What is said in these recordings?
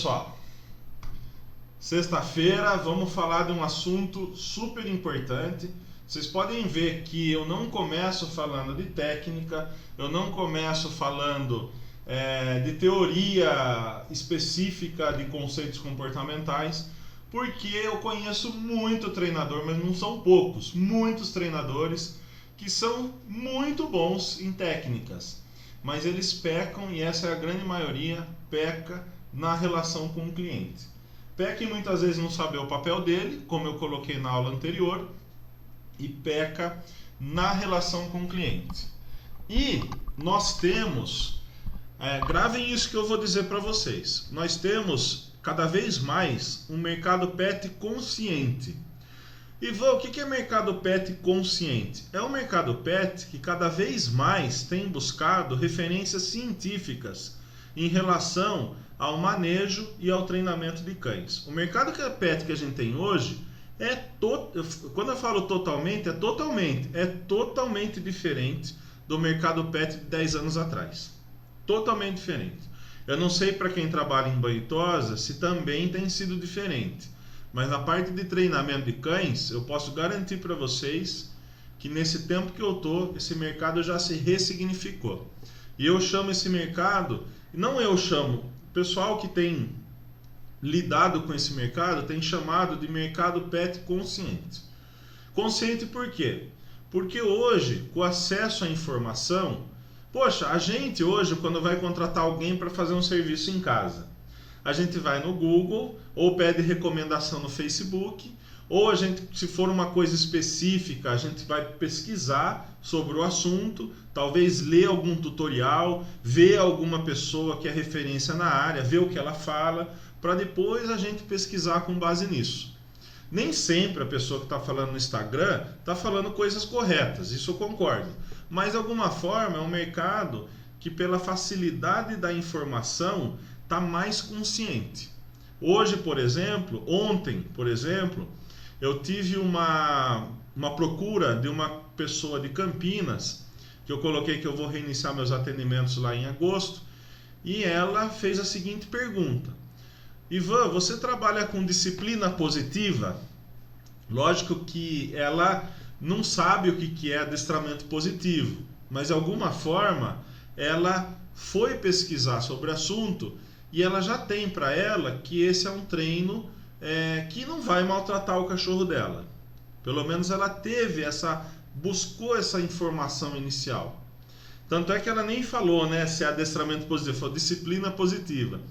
pessoal, sexta-feira vamos falar de um assunto super importante. Vocês podem ver que eu não começo falando de técnica, eu não começo falando de teoria específica de conceitos comportamentais, porque eu conheço muito treinador, mas não são poucos, muitos treinadores que são muito bons em técnicas, mas eles pecam, e essa é a grande maioria, peca na relação com o cliente. Peca em muitas vezes não saber o papel dele, como eu coloquei na aula anterior, e peca na relação com o cliente. E nós temos, gravem isso que eu vou dizer para vocês, nós temos cada vez mais um mercado pet consciente. Ivan, o que é mercado pet consciente? É um mercado pet que cada vez mais tem buscado referências científicas em relação ao manejo e ao treinamento de cães. O mercado pet que a gente tem hoje quando eu falo totalmente, é totalmente diferente do mercado pet de 10 anos atrás. Totalmente diferente. Eu não sei para quem trabalha em banho e tosa se também tem sido diferente. Mas na parte de treinamento de cães, eu posso garantir para vocês que nesse tempo que eu estou, esse mercado já se ressignificou. E eu chamo esse mercado, não eu chamo, o pessoal que tem lidado com esse mercado tem chamado de mercado pet consciente. Consciente por quê? Porque hoje, com acesso à informação, poxa, a gente hoje quando vai contratar alguém para fazer um serviço em casa, a gente vai no Google, ou pede recomendação no Facebook, ou a gente, se for uma coisa específica, a gente vai pesquisar sobre o assunto, talvez ler algum tutorial, ver alguma pessoa que é referência na área, ver o que ela fala, para depois a gente pesquisar com base nisso. Nem sempre a pessoa que está falando no Instagram está falando coisas corretas, isso eu concordo. Mas de alguma forma é um mercado que pela facilidade da informação está mais consciente. Hoje, por exemplo, ontem, por exemplo, eu tive uma procura de uma pessoa de Campinas, que eu coloquei que eu vou reiniciar meus atendimentos lá em agosto, e ela fez a seguinte pergunta: Ivan, você trabalha com disciplina positiva? Lógico que ela não sabe o que é adestramento positivo, mas de alguma forma ela foi pesquisar sobre o assunto e ela já tem para ela que esse é um treino que não vai maltratar o cachorro dela. Pelo menos ela buscou essa informação inicial. Tanto é que ela nem falou, se é adestramento positivo, falou disciplina positiva.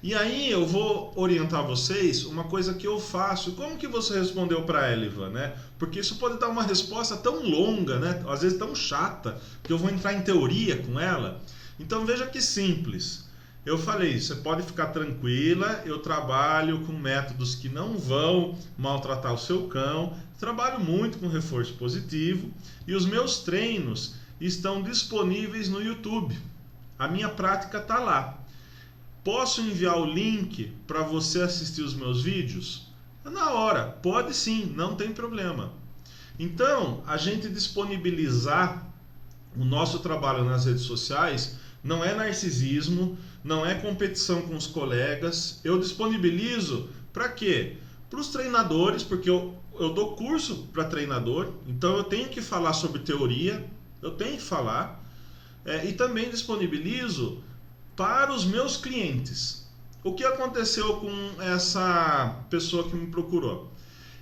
E aí eu vou orientar vocês uma coisa que eu faço. Como que você respondeu para ela, Ivan, Porque isso pode dar uma resposta tão longa, às vezes tão chata, que eu vou entrar em teoria com ela. Então veja que simples. Eu falei, você pode ficar tranquila, eu trabalho com métodos que não vão maltratar o seu cão, trabalho muito com reforço positivo e os meus treinos estão disponíveis no YouTube. A minha prática está lá. Posso enviar o link para você assistir os meus vídeos? Na hora, pode sim, não tem problema. Então, a gente disponibilizar o nosso trabalho nas redes sociais não é narcisismo, não é competição com os colegas. Eu disponibilizo para quê? Para os treinadores, porque eu dou curso para treinador, então eu tenho que falar sobre teoria, eu tenho que falar, e também disponibilizo para os meus clientes. O que aconteceu com essa pessoa que me procurou?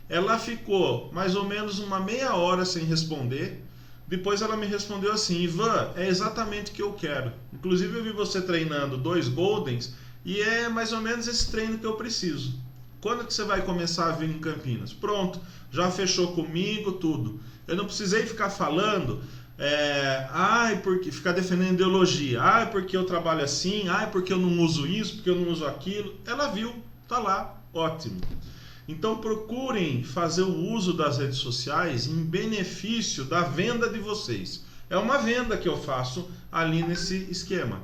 Ela ficou mais ou menos uma meia hora sem responder. Depois ela me respondeu assim: Ivan, é exatamente o que eu quero. Inclusive eu vi você treinando 2 Goldens e é mais ou menos esse treino que eu preciso. Quando que você vai começar a vir em Campinas? Pronto, já fechou comigo tudo. Eu não precisei ficar falando, porque ficar defendendo ideologia. Porque eu trabalho assim, porque eu não uso isso, porque eu não uso aquilo. Ela viu, tá lá, ótimo. Então procurem fazer o uso das redes sociais em benefício da venda de vocês. É uma venda que eu faço ali nesse esquema.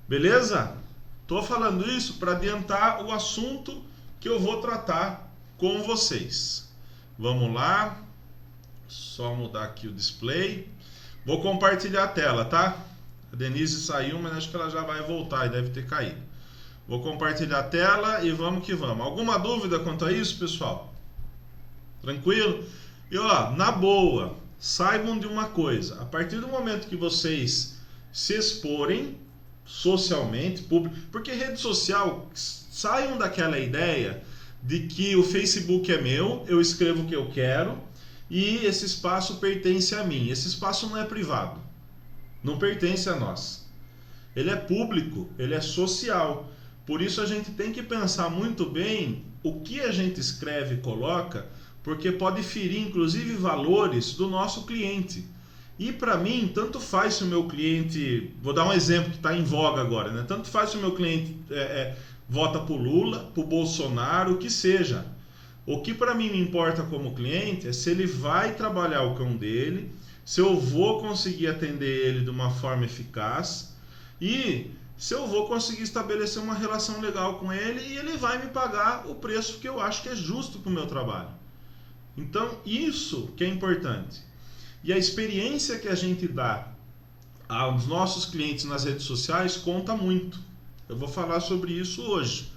Beleza? Estou falando isso para adiantar o assunto que eu vou tratar com vocês. Vamos lá. Só mudar aqui o display. Vou compartilhar a tela, tá? A Denise saiu, mas acho que ela já vai voltar e deve ter caído. Vou compartilhar a tela e vamos que vamos. Alguma dúvida quanto a isso, pessoal? Tranquilo? E ó, na boa, saibam de uma coisa. A partir do momento que vocês se exporem socialmente, público, porque rede social, saiam daquela ideia de que o Facebook é meu, eu escrevo o que eu quero e esse espaço pertence a mim. Esse espaço não é privado, não pertence a nós. Ele é público, ele é social. Por isso a gente tem que pensar muito bem o que a gente escreve e coloca, porque pode ferir inclusive valores do nosso cliente. E para mim, tanto faz se o meu cliente, vou dar um exemplo que está em voga agora, né? Tanto faz se o meu cliente vota para o Lula, para o Bolsonaro, o que seja. O que para mim me importa como cliente é se ele vai trabalhar o cão dele, se eu vou conseguir atender ele de uma forma eficaz e se eu vou conseguir estabelecer uma relação legal com ele e ele vai me pagar o preço que eu acho que é justo para o meu trabalho. Então, isso que é importante. E a experiência que a gente dá aos nossos clientes nas redes sociais conta muito. Eu vou falar sobre isso hoje,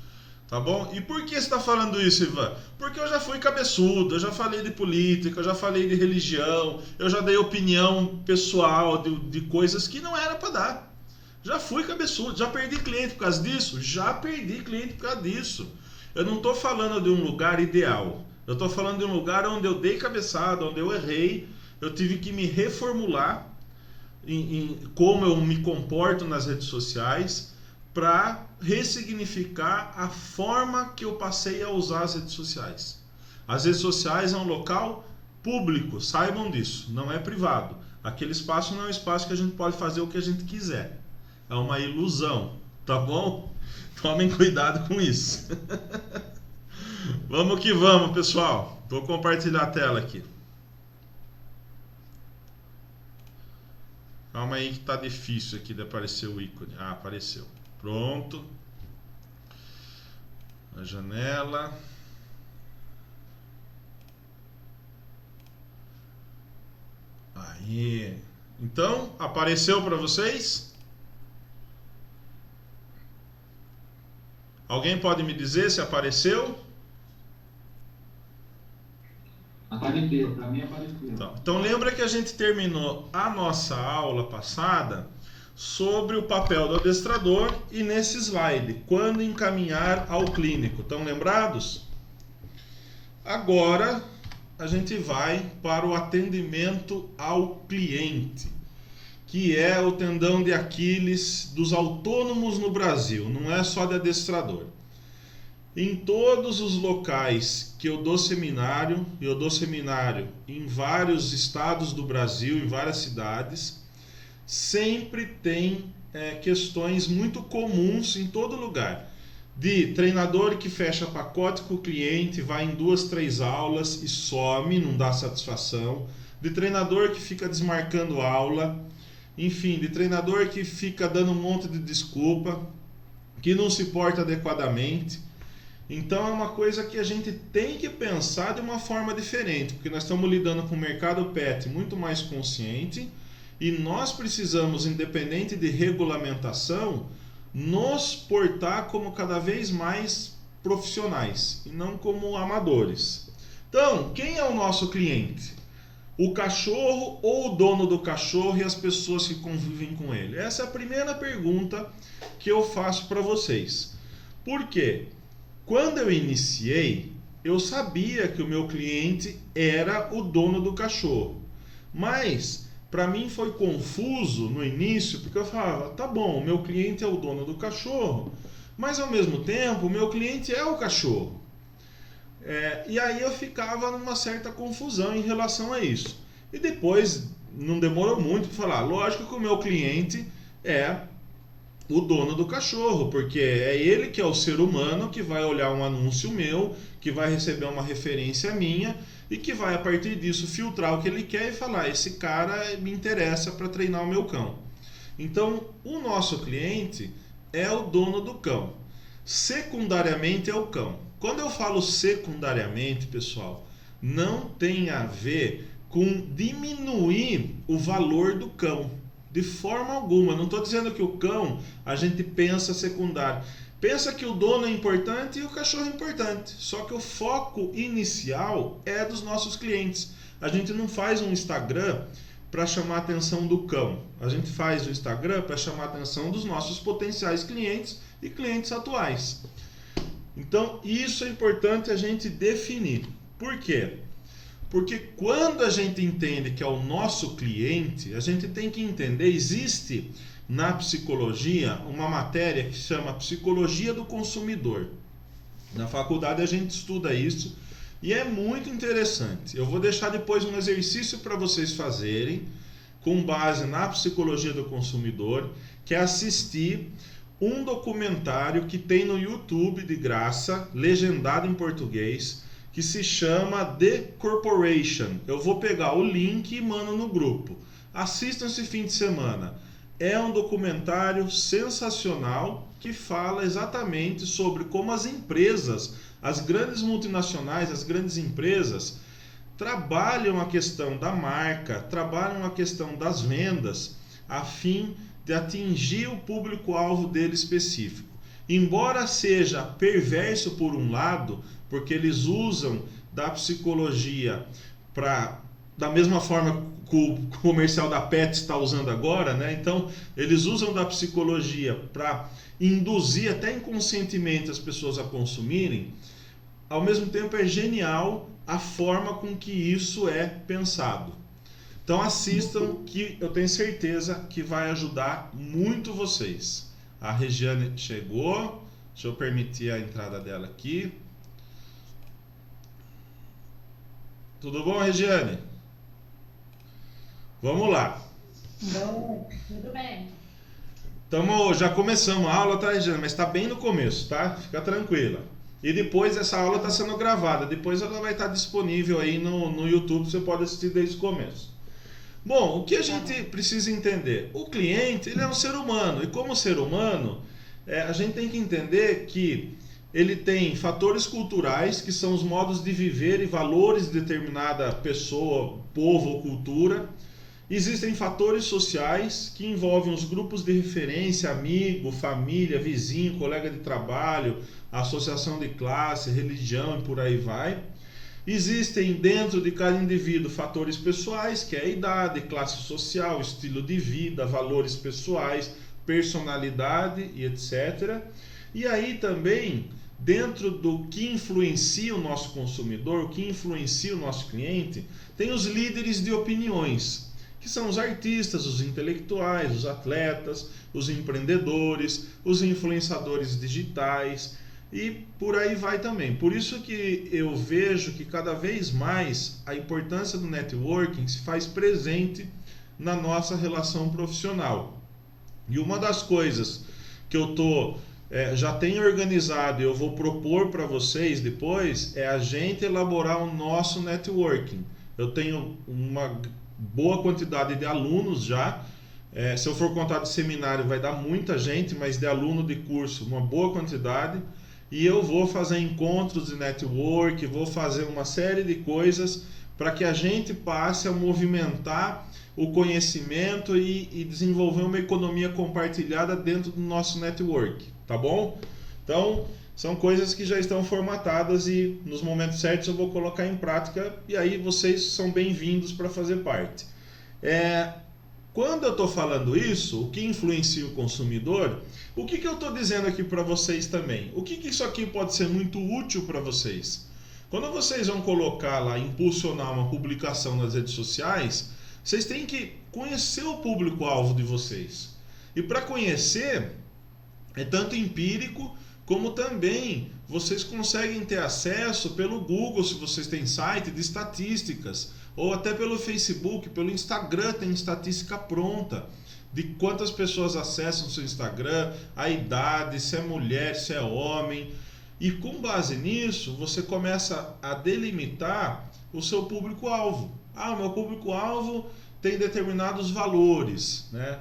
tá bom? E por que você está falando isso, Ivan? Porque eu já fui cabeçudo, eu já falei de política, eu já falei de religião, eu já dei opinião pessoal de coisas que não era para dar. Já fui cabeçudo, já perdi cliente por causa disso? Já perdi cliente por causa disso. Eu não estou falando de um lugar ideal. Eu estou falando de um lugar onde eu dei cabeçada, onde eu errei. Eu tive que me reformular em como eu me comporto nas redes sociais para ressignificar a forma que eu passei a usar as redes sociais. As redes sociais é um local público, saibam disso, não é privado. Aquele espaço não é um espaço que a gente pode fazer o que a gente quiser. É uma ilusão, tá bom? Tomem cuidado com isso. Vamos que vamos, pessoal. Vou compartilhar a tela aqui. Calma aí que tá difícil aqui de aparecer o ícone. Ah, apareceu. Pronto. A janela. Aí. Então, apareceu para vocês? Alguém pode me dizer se apareceu? Apareceu, para mim apareceu. Então lembra que a gente terminou a nossa aula passada sobre o papel do adestrador e nesse slide, quando encaminhar ao clínico. Estão lembrados? Agora a gente vai para o atendimento ao cliente, que é o tendão de Aquiles dos autônomos no Brasil, não é só de adestrador. Em todos os locais que eu dou seminário em vários estados do Brasil, em várias cidades, sempre tem questões muito comuns em todo lugar. De treinador que fecha pacote com o cliente, vai em 2, 3 aulas e some, não dá satisfação. De treinador que fica desmarcando aula. Enfim, de treinador que fica dando um monte de desculpa, que não se porta adequadamente. Então é uma coisa que a gente tem que pensar de uma forma diferente, porque nós estamos lidando com o mercado pet muito mais consciente e nós precisamos, independente de regulamentação, nos portar como cada vez mais profissionais e não como amadores. Então, quem é o nosso cliente? O cachorro ou o dono do cachorro e as pessoas que convivem com ele? Essa é a primeira pergunta que eu faço para vocês. Por quê? Quando eu iniciei, eu sabia que o meu cliente era o dono do cachorro. Mas, para mim foi confuso no início, porque eu falava, tá bom, o meu cliente é o dono do cachorro, mas ao mesmo tempo o meu cliente é o cachorro. E aí eu ficava numa certa confusão em relação a isso. E depois, não demorou muito para falar, lógico que o meu cliente é o dono do cachorro, porque é ele que é o ser humano que vai olhar um anúncio meu, que vai receber uma referência minha e que vai a partir disso filtrar o que ele quer e falar, esse cara me interessa para treinar o meu cão. Então, o nosso cliente é o dono do cão. Secundariamente é o cão. Quando eu falo secundariamente, pessoal, não tem a ver com diminuir o valor do cão. De forma alguma, não estou dizendo que o cão a gente pensa secundário. Pensa que o dono é importante e o cachorro é importante. Só que o foco inicial é dos nossos clientes. A gente não faz um Instagram para chamar a atenção do cão. A gente faz o Instagram para chamar a atenção dos nossos potenciais clientes e clientes atuais. Então, isso é importante a gente definir. Por quê? Porque quando a gente entende que é o nosso cliente, a gente tem que entender, existe na psicologia uma matéria que se chama Psicologia do Consumidor. Na faculdade a gente estuda isso e é muito interessante. Eu vou deixar depois um exercício para vocês fazerem com base na Psicologia do Consumidor, que é assistir um documentário que tem no YouTube de graça, legendado em português, que se chama The Corporation. Eu vou pegar o link e mando no grupo. Assistam esse fim de semana. É um documentário sensacional que fala exatamente sobre como as empresas, as grandes multinacionais, as grandes empresas, trabalham a questão da marca, trabalham a questão das vendas, a fim de atingir o público-alvo dele específico. Embora seja perverso por um lado, porque eles usam da psicologia para, da mesma forma que o comercial da Pet está usando agora, né? Então eles usam da psicologia para induzir até inconscientemente as pessoas a consumirem. Ao mesmo tempo é genial a forma com que isso é pensado. Então assistam, que eu tenho certeza que vai ajudar muito vocês. A Regiane chegou, deixa eu permitir a entrada dela aqui. Tudo bom, Regiane? Vamos lá. Bom, tudo bem. Já começamos a aula, tá, Regiane? Mas está bem no começo, tá? Fica tranquila. E depois essa aula está sendo gravada. Depois ela vai estar disponível aí no YouTube, você pode assistir desde o começo. Bom, o que a gente precisa entender? O cliente, ele é um ser humano. E como ser humano, a gente tem que entender que ele tem fatores culturais, que são os modos de viver e valores de determinada pessoa, povo ou cultura. Existem fatores sociais, que envolvem os grupos de referência, amigo, família, vizinho, colega de trabalho, associação de classe, religião e por aí vai. Existem dentro de cada indivíduo fatores pessoais, que é a idade, classe social, estilo de vida, valores pessoais, personalidade e etc. E aí também, dentro do que influencia o nosso consumidor, o que influencia o nosso cliente, tem os líderes de opiniões, que são os artistas, os intelectuais, os atletas, os empreendedores, os influenciadores digitais e por aí vai também. Por isso que eu vejo que cada vez mais a importância do networking se faz presente na nossa relação profissional. E uma das coisas que eu já tenho organizado e eu vou propor para vocês depois é a gente elaborar o nosso networking. Eu tenho uma boa quantidade de alunos já. Se eu for contar de seminário vai dar muita gente, mas de aluno de curso uma boa quantidade. E eu vou fazer encontros de network, vou fazer uma série de coisas para que a gente passe a movimentar o conhecimento e desenvolver uma economia compartilhada dentro do nosso network, tá bom? Então, são coisas que já estão formatadas e nos momentos certos eu vou colocar em prática e aí vocês são bem-vindos para fazer parte. Quando eu estou falando isso, o que influencia o consumidor, o que eu estou dizendo aqui para vocês também? O que isso aqui pode ser muito útil para vocês? Quando vocês vão colocar lá, impulsionar uma publicação nas redes sociais, vocês têm que conhecer o público-alvo de vocês. E para conhecer, é tanto empírico, como também vocês conseguem ter acesso pelo Google, se vocês têm site de estatísticas, ou até pelo Facebook, pelo Instagram tem estatística pronta de quantas pessoas acessam o seu Instagram, a idade, se é mulher, se é homem. E com base nisso, você começa a delimitar o seu público-alvo. O meu público-alvo tem determinados valores, né?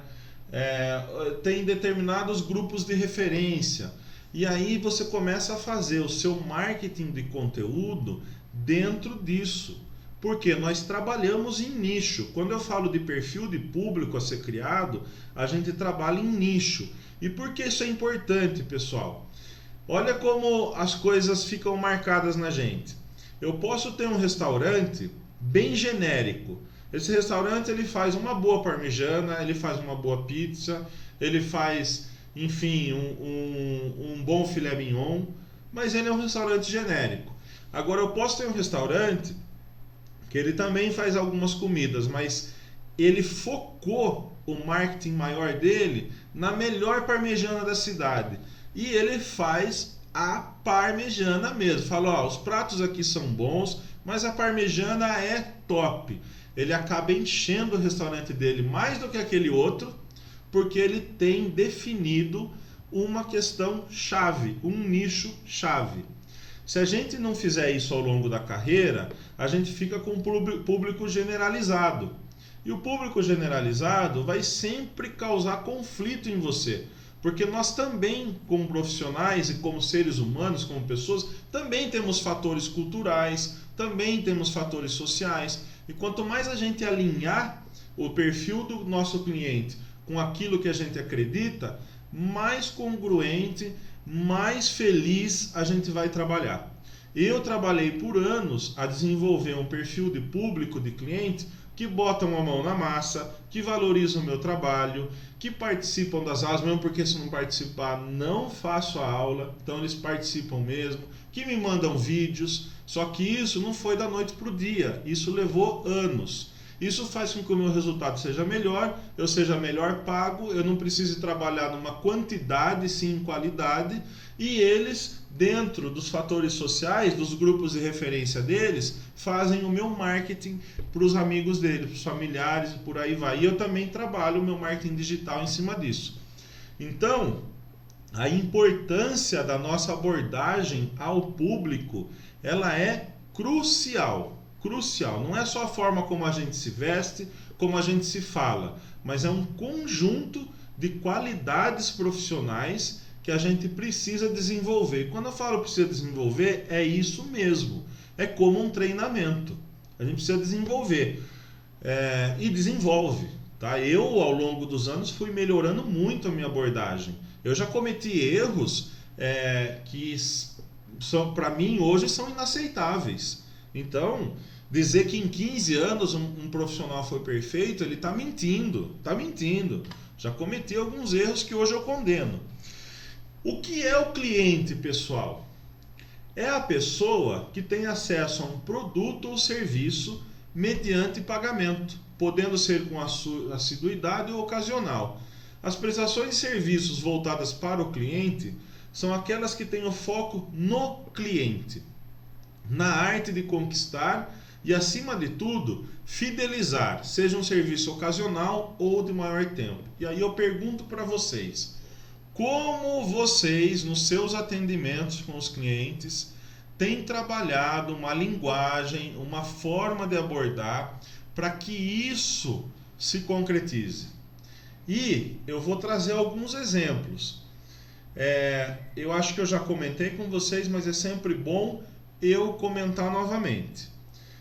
Tem determinados grupos de referência. E aí você começa a fazer o seu marketing de conteúdo dentro disso. Porque nós trabalhamos em nicho. Quando eu falo de perfil de público a ser criado, a gente trabalha em nicho. E por que isso é importante, pessoal? Olha como as coisas ficam marcadas na gente. Eu posso ter um restaurante bem genérico. Esse restaurante ele faz uma boa parmegiana, ele faz uma boa pizza, ele faz, enfim, um bom filé mignon, mas ele é um restaurante genérico. Agora eu posso ter um restaurante que ele também faz algumas comidas, mas ele focou o marketing maior dele na melhor parmegiana da cidade. E ele faz a parmegiana mesmo. Fala, ó, os pratos aqui são bons, mas a parmegiana é top. Ele acaba enchendo o restaurante dele mais do que aquele outro, porque ele tem definido uma questão chave, um nicho chave. Se a gente não fizer isso ao longo da carreira, a gente fica com um público generalizado. E o público generalizado vai sempre causar conflito em você. Porque nós também, como profissionais e como seres humanos, como pessoas, também temos fatores culturais, também temos fatores sociais. E quanto mais a gente alinhar o perfil do nosso cliente com aquilo que a gente acredita, mais congruente, mais feliz a gente vai trabalhar. Eu trabalhei por anos a desenvolver um perfil de público, de cliente, que botam a mão na massa, que valorizam o meu trabalho, que participam das aulas, mesmo porque se não participar não faço a aula, então eles participam mesmo, que me mandam vídeos, só que isso não foi da noite para o dia, isso levou anos. Isso faz com que o meu resultado seja melhor, eu seja melhor pago, eu não precise trabalhar numa quantidade, sim em qualidade, e eles, dentro dos fatores sociais, dos grupos de referência deles, fazem o meu marketing para os amigos deles, para os familiares e por aí vai. E eu também trabalho o meu marketing digital em cima disso. Então, a importância da nossa abordagem ao público, ela é crucial. Crucial, não é só a forma como a gente se veste, como a gente se fala, mas é um conjunto de qualidades profissionais que a gente precisa desenvolver. Quando eu falo precisa desenvolver, é isso mesmo, é como um treinamento, a gente precisa desenvolver e desenvolve. Tá? Eu, ao longo dos anos, fui melhorando muito a minha abordagem. Eu já cometi erros que, para mim, hoje são inaceitáveis. Então, dizer que em 15 anos um profissional foi perfeito, ele está mentindo, Já cometi alguns erros que hoje eu condeno. O que é o cliente, pessoal? É a pessoa que tem acesso a um produto ou serviço mediante pagamento, podendo ser com assiduidade ou ocasional. As prestações de serviços voltadas para o cliente são aquelas que têm o foco no cliente, na arte de conquistar e, acima de tudo, fidelizar, seja um serviço ocasional ou de maior tempo. E aí eu pergunto para vocês, como vocês, nos seus atendimentos com os clientes, têm trabalhado uma linguagem, uma forma de abordar para que isso se concretize? E eu vou trazer alguns exemplos. Eu acho que eu já comentei com vocês, mas é sempre bom eu comentar novamente.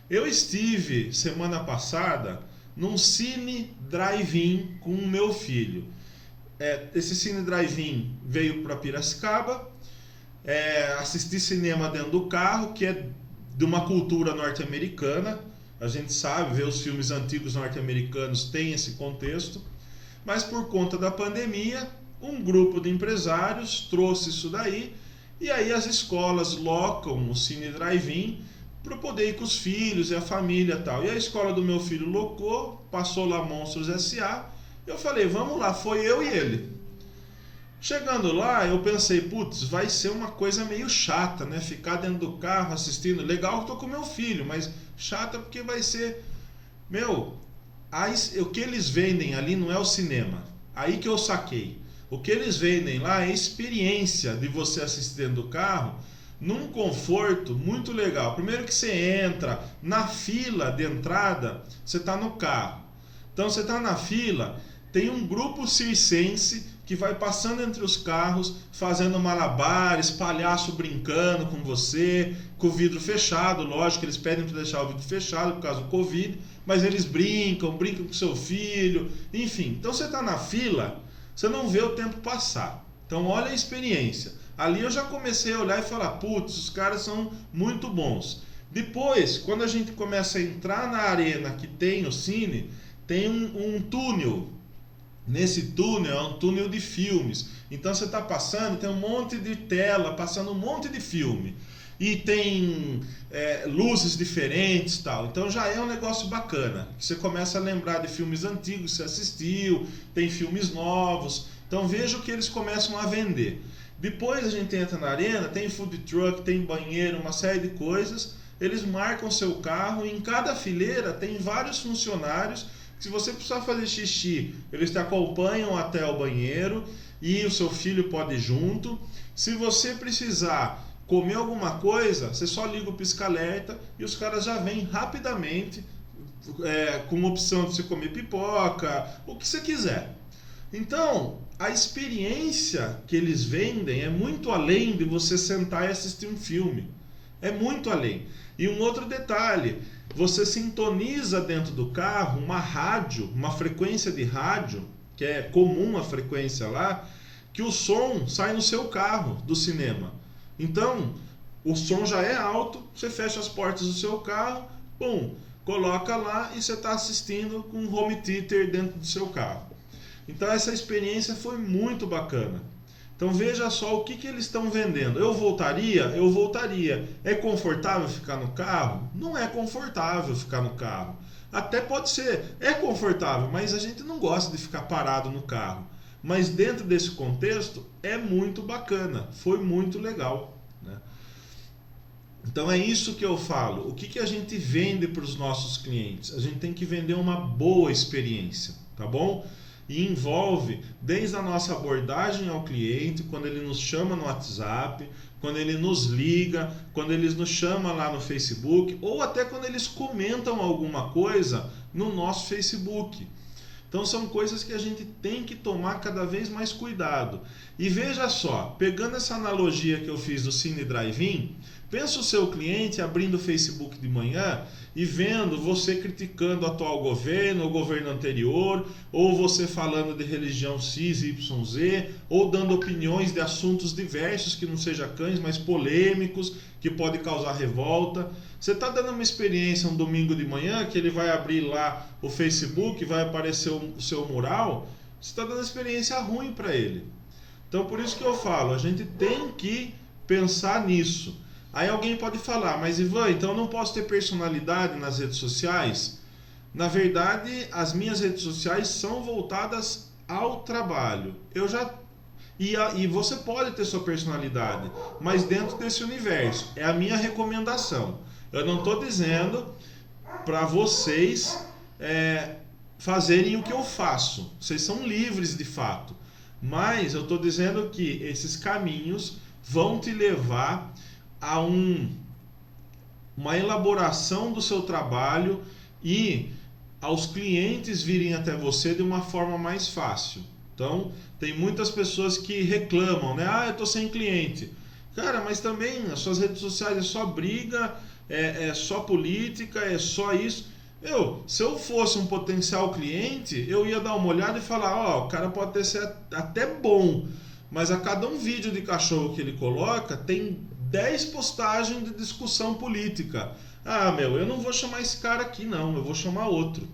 Eu estive semana passada num cine drive-in com o meu filho. Esse cine drive-in veio para Piracicaba, assisti cinema dentro do carro, que é de uma cultura norte-americana. A gente sabe, ver os filmes antigos norte-americanos tem esse contexto, mas por conta da pandemia, um grupo de empresários trouxe isso daí. E aí as escolas locam o cine drive-in para poder ir com os filhos e a família e tal. E a escola do meu filho locou, passou lá Monstros S.A. Eu falei, vamos lá, foi eu e ele. Chegando lá, eu pensei, putz, vai ser uma coisa meio chata, né? Ficar dentro do carro assistindo. Legal que eu tô com meu filho, mas chata porque vai ser... o que eles vendem ali não é o cinema. Aí que eu saquei. O que eles vendem lá é a experiência de você assistir dentro do carro, num conforto muito legal. Primeiro que você entra na fila de entrada, você está no carro. Então você está na fila, tem um grupo circense que vai passando entre os carros, fazendo malabares, palhaço brincando com você, com o vidro fechado. Lógico que eles pedem para deixar o vidro fechado por causa do Covid, mas eles brincam com seu filho, enfim. Então você está na fila, você não vê o tempo passar. Então olha a experiência. Ali eu já comecei a olhar e falar, putz, os caras são muito bons. Depois, quando a gente começa a entrar na arena que tem o cine, tem um túnel. Nesse túnel é um túnel de filmes. Então você está passando, tem um monte de tela, passando um monte de filme. E tem luzes diferentes e tal. Então já é um negócio bacana. Você começa a lembrar de filmes antigos que você assistiu, tem filmes novos. Então veja o que eles começam a vender. Depois a gente entra na arena, tem food truck, tem banheiro, uma série de coisas. Eles marcam seu carro e em cada fileira tem vários funcionários. Se você precisar fazer xixi, eles te acompanham até o banheiro e o seu filho pode ir junto. Se você precisar comer alguma coisa, você só liga o pisca-alerta e os caras já vêm rapidamente com uma opção de você comer pipoca, o que você quiser. Então, a experiência que eles vendem é muito além de você sentar e assistir um filme. É muito além. E um outro detalhe, você sintoniza dentro do carro uma rádio, uma frequência de rádio, que é comum a frequência lá, que o som sai no seu carro do cinema. Então, o som já é alto, você fecha as portas do seu carro, pum, coloca lá e você está assistindo com um home theater dentro do seu carro. Então essa experiência foi muito bacana. Então veja só o que eles estão vendendo. Eu voltaria? Eu voltaria. É confortável ficar no carro? Não é confortável ficar no carro. Até pode ser, é confortável, mas a gente não gosta de ficar parado no carro. Mas dentro desse contexto é muito bacana, foi muito legal, né? Então é isso que eu falo. O que a gente vende para os nossos clientes? A gente tem que vender uma boa experiência, tá bom? E envolve desde a nossa abordagem ao cliente, quando ele nos chama no WhatsApp, quando ele nos liga, quando eles nos chamam lá no Facebook, ou até quando eles comentam alguma coisa no nosso Facebook. Então são coisas que a gente tem que tomar cada vez mais cuidado. E veja só, pegando essa analogia que eu fiz do Cine Drive-In, pensa o seu cliente abrindo o Facebook de manhã e vendo você criticando o atual governo, o governo anterior, ou você falando de religião X, Y, Z, ou dando opiniões de assuntos diversos que não sejam cães, mas polêmicos, que pode causar revolta. Você está dando uma experiência um domingo de manhã, que ele vai abrir lá o Facebook, vai aparecer o seu mural, você está dando experiência ruim para ele. Então por isso que eu falo, a gente tem que pensar nisso. Aí alguém pode falar, mas Ivan, então eu não posso ter personalidade nas redes sociais? Na verdade, as minhas redes sociais são voltadas ao trabalho. E você pode ter sua personalidade, mas dentro desse universo. É a minha recomendação. Eu não estou dizendo para vocês fazerem o que eu faço. Vocês são livres de fato. Mas eu estou dizendo que esses caminhos vão te levar a uma elaboração do seu trabalho e aos clientes virem até você de uma forma mais fácil. Então, tem muitas pessoas que reclamam, né? Ah, eu estou sem cliente. Cara, mas também as suas redes sociais é só briga, é só política, é só isso. Se eu fosse um potencial cliente, eu ia dar uma olhada e falar, o cara pode ser até bom, mas a cada um vídeo de cachorro que ele coloca, tem 10 postagens de discussão política. Eu não vou chamar esse cara aqui não, eu vou chamar outro.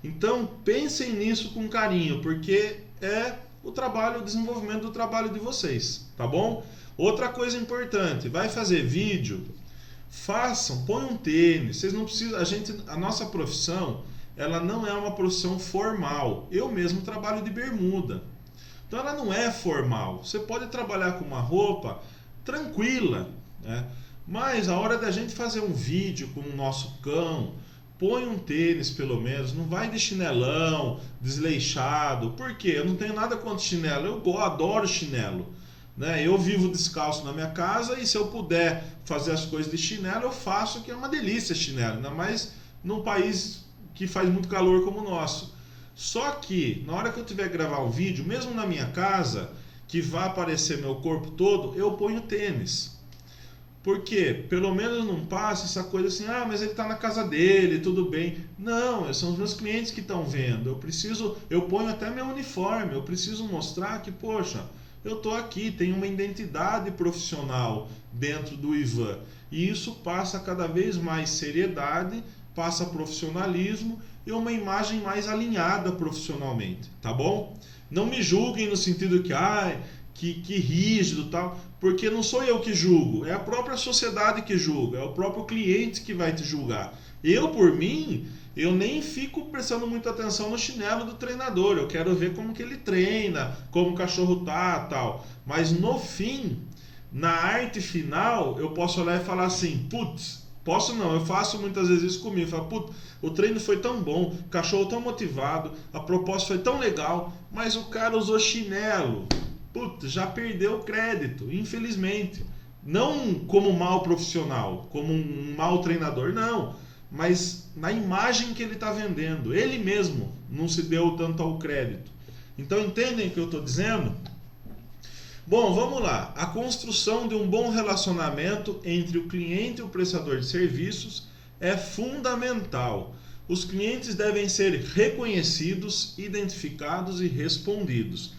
Então pensem nisso com carinho, porque é o desenvolvimento do trabalho de vocês, tá bom? Outra coisa importante, vai fazer vídeo, põe um tênis, vocês não precisam, a nossa profissão, ela não é uma profissão formal. Eu mesmo trabalho de bermuda. Então ela não é formal. Você pode trabalhar com uma roupa tranquila, né? Mas a hora da gente fazer um vídeo com o nosso cão, põe um tênis pelo menos, não vai de chinelão, desleixado. Por quê? Eu não tenho nada contra chinelo, eu adoro chinelo, né? Eu vivo descalço na minha casa e se eu puder fazer as coisas de chinelo, eu faço, que é uma delícia chinelo, ainda mais num país que faz muito calor como o nosso. Só que na hora que eu tiver que gravar um vídeo, mesmo na minha casa, que vai aparecer meu corpo todo, eu ponho tênis. Porque pelo menos não passa essa coisa assim, mas ele está na casa dele, tudo bem. Não, são os meus clientes que estão vendo. Eu ponho até meu uniforme, eu preciso mostrar que, poxa, eu estou aqui, tenho uma identidade profissional dentro do Ivan. E isso passa cada vez mais seriedade, passa profissionalismo e uma imagem mais alinhada profissionalmente, tá bom? Não me julguem no sentido que rígido e tal, porque não sou eu que julgo, é a própria sociedade que julga, é o próprio cliente que vai te julgar. Eu, por mim, eu nem fico prestando muita atenção no chinelo do treinador, eu quero ver como que ele treina, como o cachorro tá, tal. Mas no fim, na arte final, eu posso olhar e falar assim, putz, posso não, eu faço muitas vezes isso comigo, eu falo, putz, o treino foi tão bom, o cachorro tão motivado, a proposta foi tão legal, mas o cara usou chinelo. Putz, já perdeu o crédito, infelizmente. Não como mau profissional, como um mau treinador, não. Mas na imagem que ele está vendendo. Ele mesmo não se deu tanto ao crédito. Então entendem o que eu estou dizendo? Bom, vamos lá. A construção de um bom relacionamento entre o cliente e o prestador de serviços é fundamental. Os clientes devem ser reconhecidos, identificados e respondidos.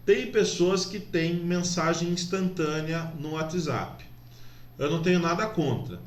Tem pessoas que têm mensagem instantânea no WhatsApp. Eu não tenho nada contra.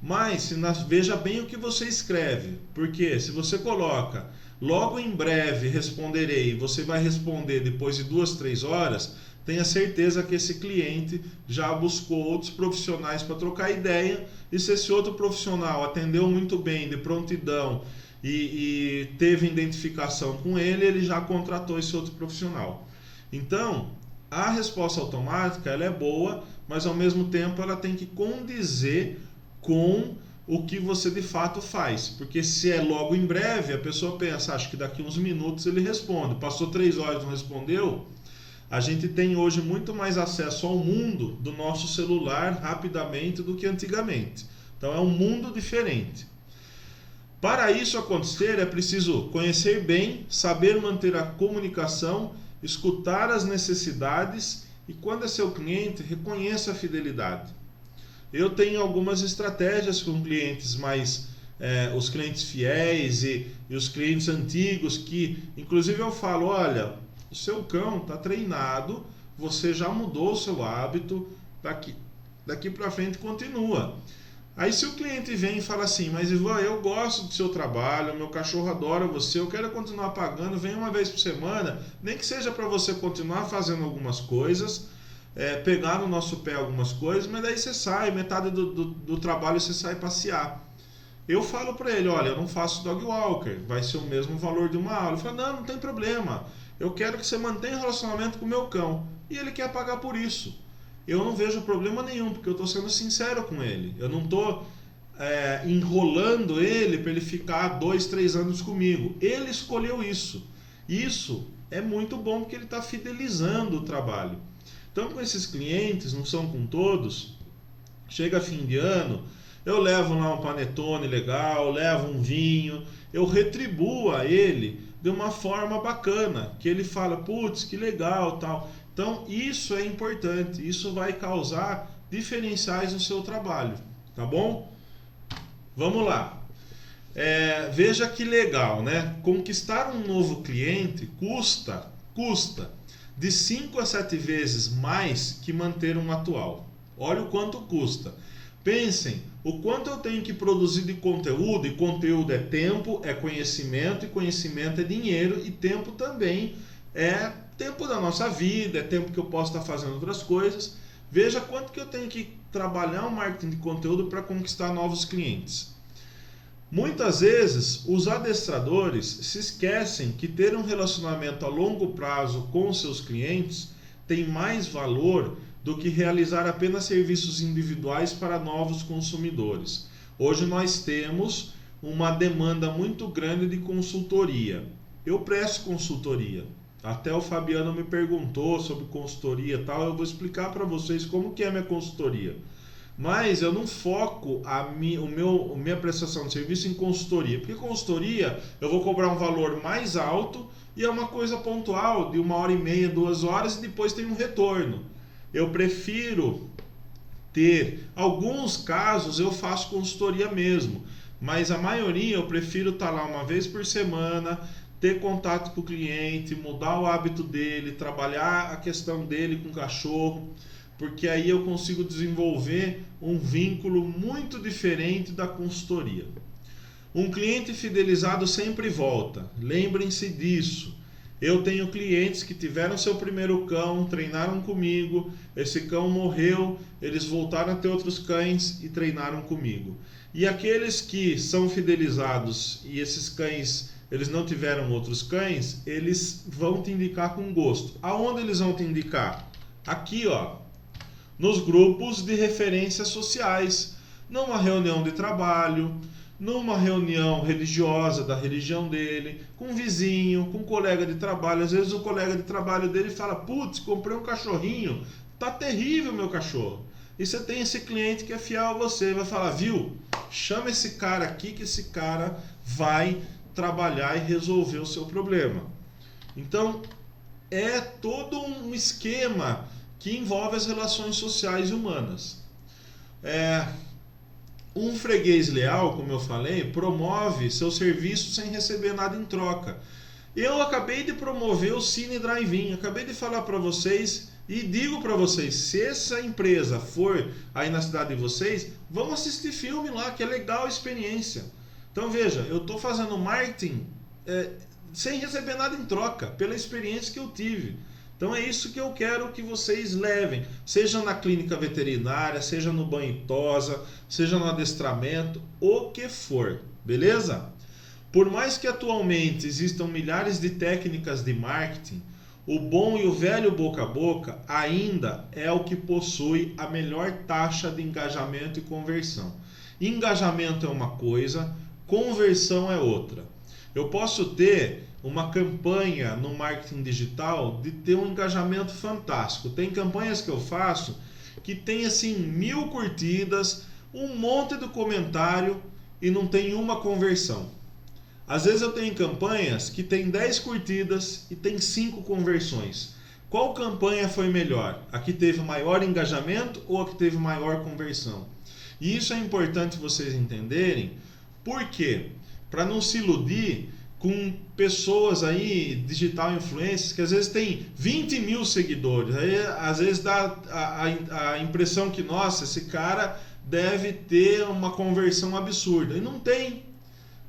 Mas veja bem o que você escreve. Porque se você coloca logo em breve responderei, você vai responder depois de 2-3 horas, tenha certeza que esse cliente já buscou outros profissionais para trocar ideia. E se esse outro profissional atendeu muito bem, de prontidão e teve identificação com ele, ele já contratou esse outro profissional. Então, a resposta automática ela é boa, mas ao mesmo tempo ela tem que condizer com o que você de fato faz. Porque se é logo em breve, a pessoa pensa, acho que daqui uns minutos ele responde. Passou 3 horas e não respondeu. A gente tem hoje muito mais acesso ao mundo do nosso celular rapidamente do que antigamente. Então é um mundo diferente. Para isso acontecer, é preciso conhecer bem, saber manter a comunicação, escutar as necessidades e, quando é seu cliente, reconheça a fidelidade. Eu tenho algumas estratégias com clientes os clientes fiéis e os clientes antigos que, inclusive, eu falo, olha, o seu cão está treinado, você já mudou o seu hábito, daqui para frente continua. Aí se o cliente vem e fala assim, mas Ivan, eu gosto do seu trabalho, meu cachorro adora você, eu quero continuar pagando, vem uma vez por semana, nem que seja para você continuar fazendo algumas coisas, pegar no nosso pé algumas coisas, mas daí você sai, metade do trabalho você sai passear. Eu falo para ele, olha, eu não faço dog walker, vai ser o mesmo valor de uma aula. Ele fala, não tem problema, eu quero que você mantenha um relacionamento com o meu cão. E ele quer pagar por isso. Eu não vejo problema nenhum, porque eu estou sendo sincero com ele. Eu não estou enrolando ele para ele ficar 2-3 anos comigo. Ele escolheu isso. Isso é muito bom porque ele está fidelizando o trabalho. Então, com esses clientes, não são com todos, chega fim de ano, eu levo lá um panetone legal, levo um vinho, eu retribuo a ele de uma forma bacana, que ele fala, putz, que legal, tal. Então, isso é importante, isso vai causar diferenciais no seu trabalho, tá bom? Vamos lá. Veja que legal, né? Conquistar um novo cliente custa de 5 a 7 vezes mais que manter um atual. Olha o quanto custa. Pensem, o quanto eu tenho que produzir de conteúdo, e conteúdo é tempo, é conhecimento, e conhecimento é dinheiro, e tempo também é tempo da nossa vida, é tempo que eu posso estar fazendo outras coisas. Veja quanto que eu tenho que trabalhar o marketing de conteúdo para conquistar novos clientes. Muitas vezes, os adestradores se esquecem que ter um relacionamento a longo prazo com seus clientes tem mais valor do que realizar apenas serviços individuais para novos consumidores. Hoje nós temos uma demanda muito grande de consultoria. Eu presto consultoria. Até o Fabiano me perguntou sobre consultoria e tal. Eu vou explicar para vocês como que é a minha consultoria. Mas eu não foco minha prestação de serviço em consultoria. Porque consultoria eu vou cobrar um valor mais alto e é uma coisa pontual de 1h30, 2 horas e depois tem um retorno. Eu prefiro ter, alguns casos eu faço consultoria mesmo, mas a maioria eu prefiro estar lá uma vez por semana, ter contato com o cliente, mudar o hábito dele, trabalhar a questão dele com o cachorro, porque aí eu consigo desenvolver um vínculo muito diferente da consultoria. Um cliente fidelizado sempre volta, lembrem-se disso. Eu tenho clientes que tiveram seu primeiro cão, treinaram comigo, esse cão morreu, eles voltaram a ter outros cães e treinaram comigo. E aqueles que são fidelizados e esses cães, eles não tiveram outros cães, eles vão te indicar com gosto. Aonde eles vão te indicar? Aqui, ó, nos grupos de referências sociais, numa reunião de trabalho, numa reunião religiosa da religião dele, com um vizinho, com um colega de trabalho. Às vezes o colega de trabalho dele fala: putz, comprei um cachorrinho, tá terrível meu cachorro. E você tem esse cliente que é fiel a você, vai falar: viu, chama esse cara aqui que esse cara vai trabalhar e resolver o seu problema. Então é todo um esquema que envolve as relações sociais e humanas. Um freguês leal, como eu falei, promove seu serviço sem receber nada em troca. Eu acabei de promover o Cine Drive-In, acabei de falar para vocês e digo para vocês, se essa empresa for aí na cidade de vocês, vão assistir filme lá, que é legal a experiência. Então veja, eu estou fazendo marketing sem receber nada em troca, pela experiência que eu tive. Então é isso que eu quero que vocês levem, seja na clínica veterinária, seja no banho e tosa, seja no adestramento, o que for, beleza? Por mais que atualmente existam milhares de técnicas de marketing, o bom e o velho boca a boca ainda é o que possui a melhor taxa de engajamento e conversão. Engajamento é uma coisa, conversão é outra. Eu posso ter uma campanha no marketing digital de ter um engajamento fantástico. Tem campanhas que eu faço que tem assim 1000 curtidas, um monte de comentário e não tem uma conversão. Às vezes eu tenho campanhas que tem 10 curtidas e tem 5 conversões. Qual campanha foi melhor? A que teve maior engajamento ou a que teve maior conversão? E isso é importante vocês entenderem. Por quê? Para não se iludir com pessoas aí, digital influencers, que às vezes tem 20 mil seguidores. Aí às vezes dá a impressão que, nossa, esse cara deve ter uma conversão absurda. E não tem.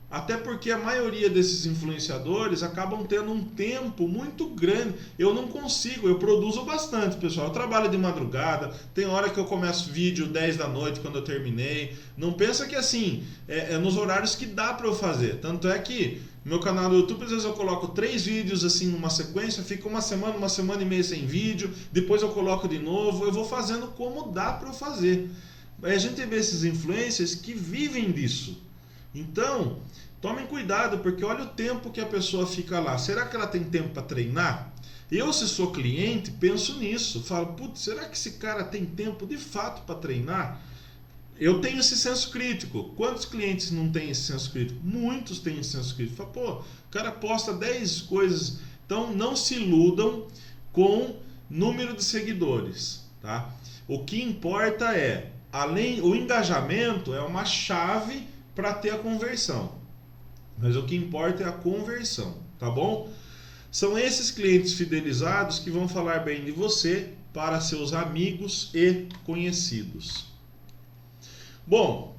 Até porque a maioria desses influenciadores acabam tendo um tempo muito grande. Eu não consigo, eu produzo bastante, pessoal. Eu trabalho de madrugada, tem hora que eu começo vídeo 10 da noite quando eu terminei. Não pensa que assim, é nos horários que dá para eu fazer. Tanto é que no meu canal do YouTube, às vezes eu coloco 3 vídeos assim numa sequência, fica uma semana e meia sem vídeo, depois eu coloco de novo, eu vou fazendo como dá para eu fazer. Aí a gente vê esses influencers que vivem disso. Então, tomem cuidado, porque olha o tempo que a pessoa fica lá. Será que ela tem tempo para treinar? Eu, se sou cliente, penso nisso. Falo, putz, será que esse cara tem tempo de fato para treinar? Eu tenho esse senso crítico. Quantos clientes não têm esse senso crítico? Muitos têm esse senso crítico. Fala, pô, o cara posta 10 coisas. Então, não se iludam com número de seguidores, tá? O que importa é, o engajamento é uma chave para ter a conversão. Mas o que importa é a conversão, tá bom? São esses clientes fidelizados que vão falar bem de você para seus amigos e conhecidos. Bom,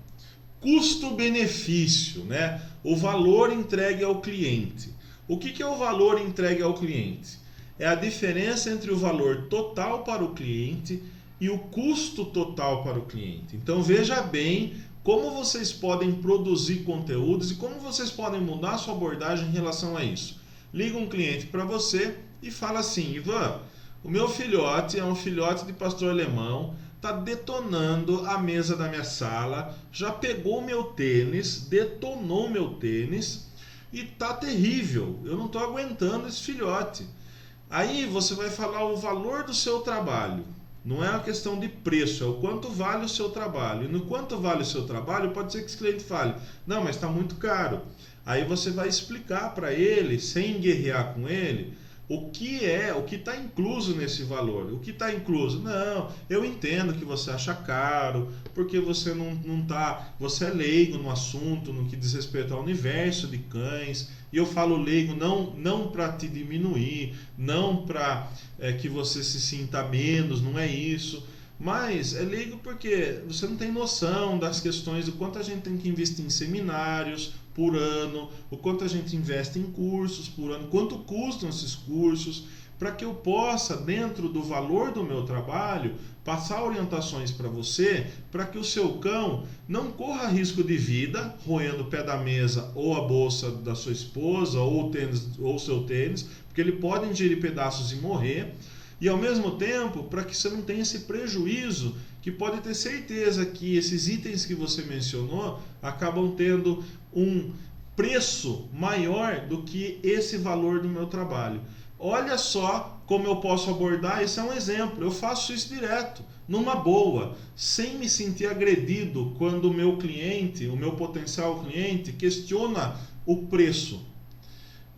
custo-benefício, né? O valor entregue ao cliente. O que é o valor entregue ao cliente? É a diferença entre o valor total para o cliente e o custo total para o cliente. Então veja bem como vocês podem produzir conteúdos e como vocês podem mudar a sua abordagem em relação a isso. Liga um cliente para você e fala assim: Ivan, o meu filhote é um filhote de pastor alemão, está detonando a mesa da minha sala, já pegou meu tênis, detonou meu tênis e tá terrível, eu não estou aguentando esse filhote. Aí você vai falar o valor do seu trabalho. Não é uma questão de preço, é o quanto vale o seu trabalho. E no quanto vale o seu trabalho, pode ser que esse cliente fale: não, mas está muito caro. Aí você vai explicar para ele, sem guerrear com ele, o que está incluso nesse valor. O que está incluso? Não, eu entendo que você acha caro, porque você você é leigo no assunto, no que diz respeito ao universo de cães, e eu falo leigo não para te diminuir, não para que você se sinta menos, não é isso. Mas é leigo porque você não tem noção das questões do quanto a gente tem que investir em seminários por ano, o quanto a gente investe em cursos por ano, quanto custam esses cursos, para que eu possa, dentro do valor do meu trabalho, passar orientações para você, para que o seu cão não corra risco de vida, roendo o pé da mesa ou a bolsa da sua esposa, ou o seu tênis, porque ele pode ingerir pedaços e morrer. E ao mesmo tempo, para que você não tenha esse prejuízo, que pode ter certeza que esses itens que você mencionou acabam tendo um preço maior do que esse valor do meu trabalho. Olha só como eu posso abordar, esse é um exemplo, eu faço isso direto, numa boa, sem me sentir agredido quando o meu cliente, o meu potencial cliente, questiona o preço.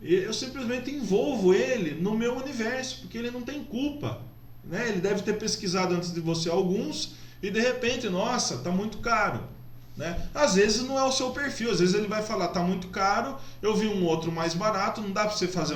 Eu simplesmente envolvo ele no meu universo, porque ele não tem culpa, né? Ele deve ter pesquisado antes de você alguns e de repente, nossa, está muito caro, né? Às vezes não é o seu perfil, às vezes ele vai falar, está muito caro, eu vi um outro mais barato, não dá para você fazer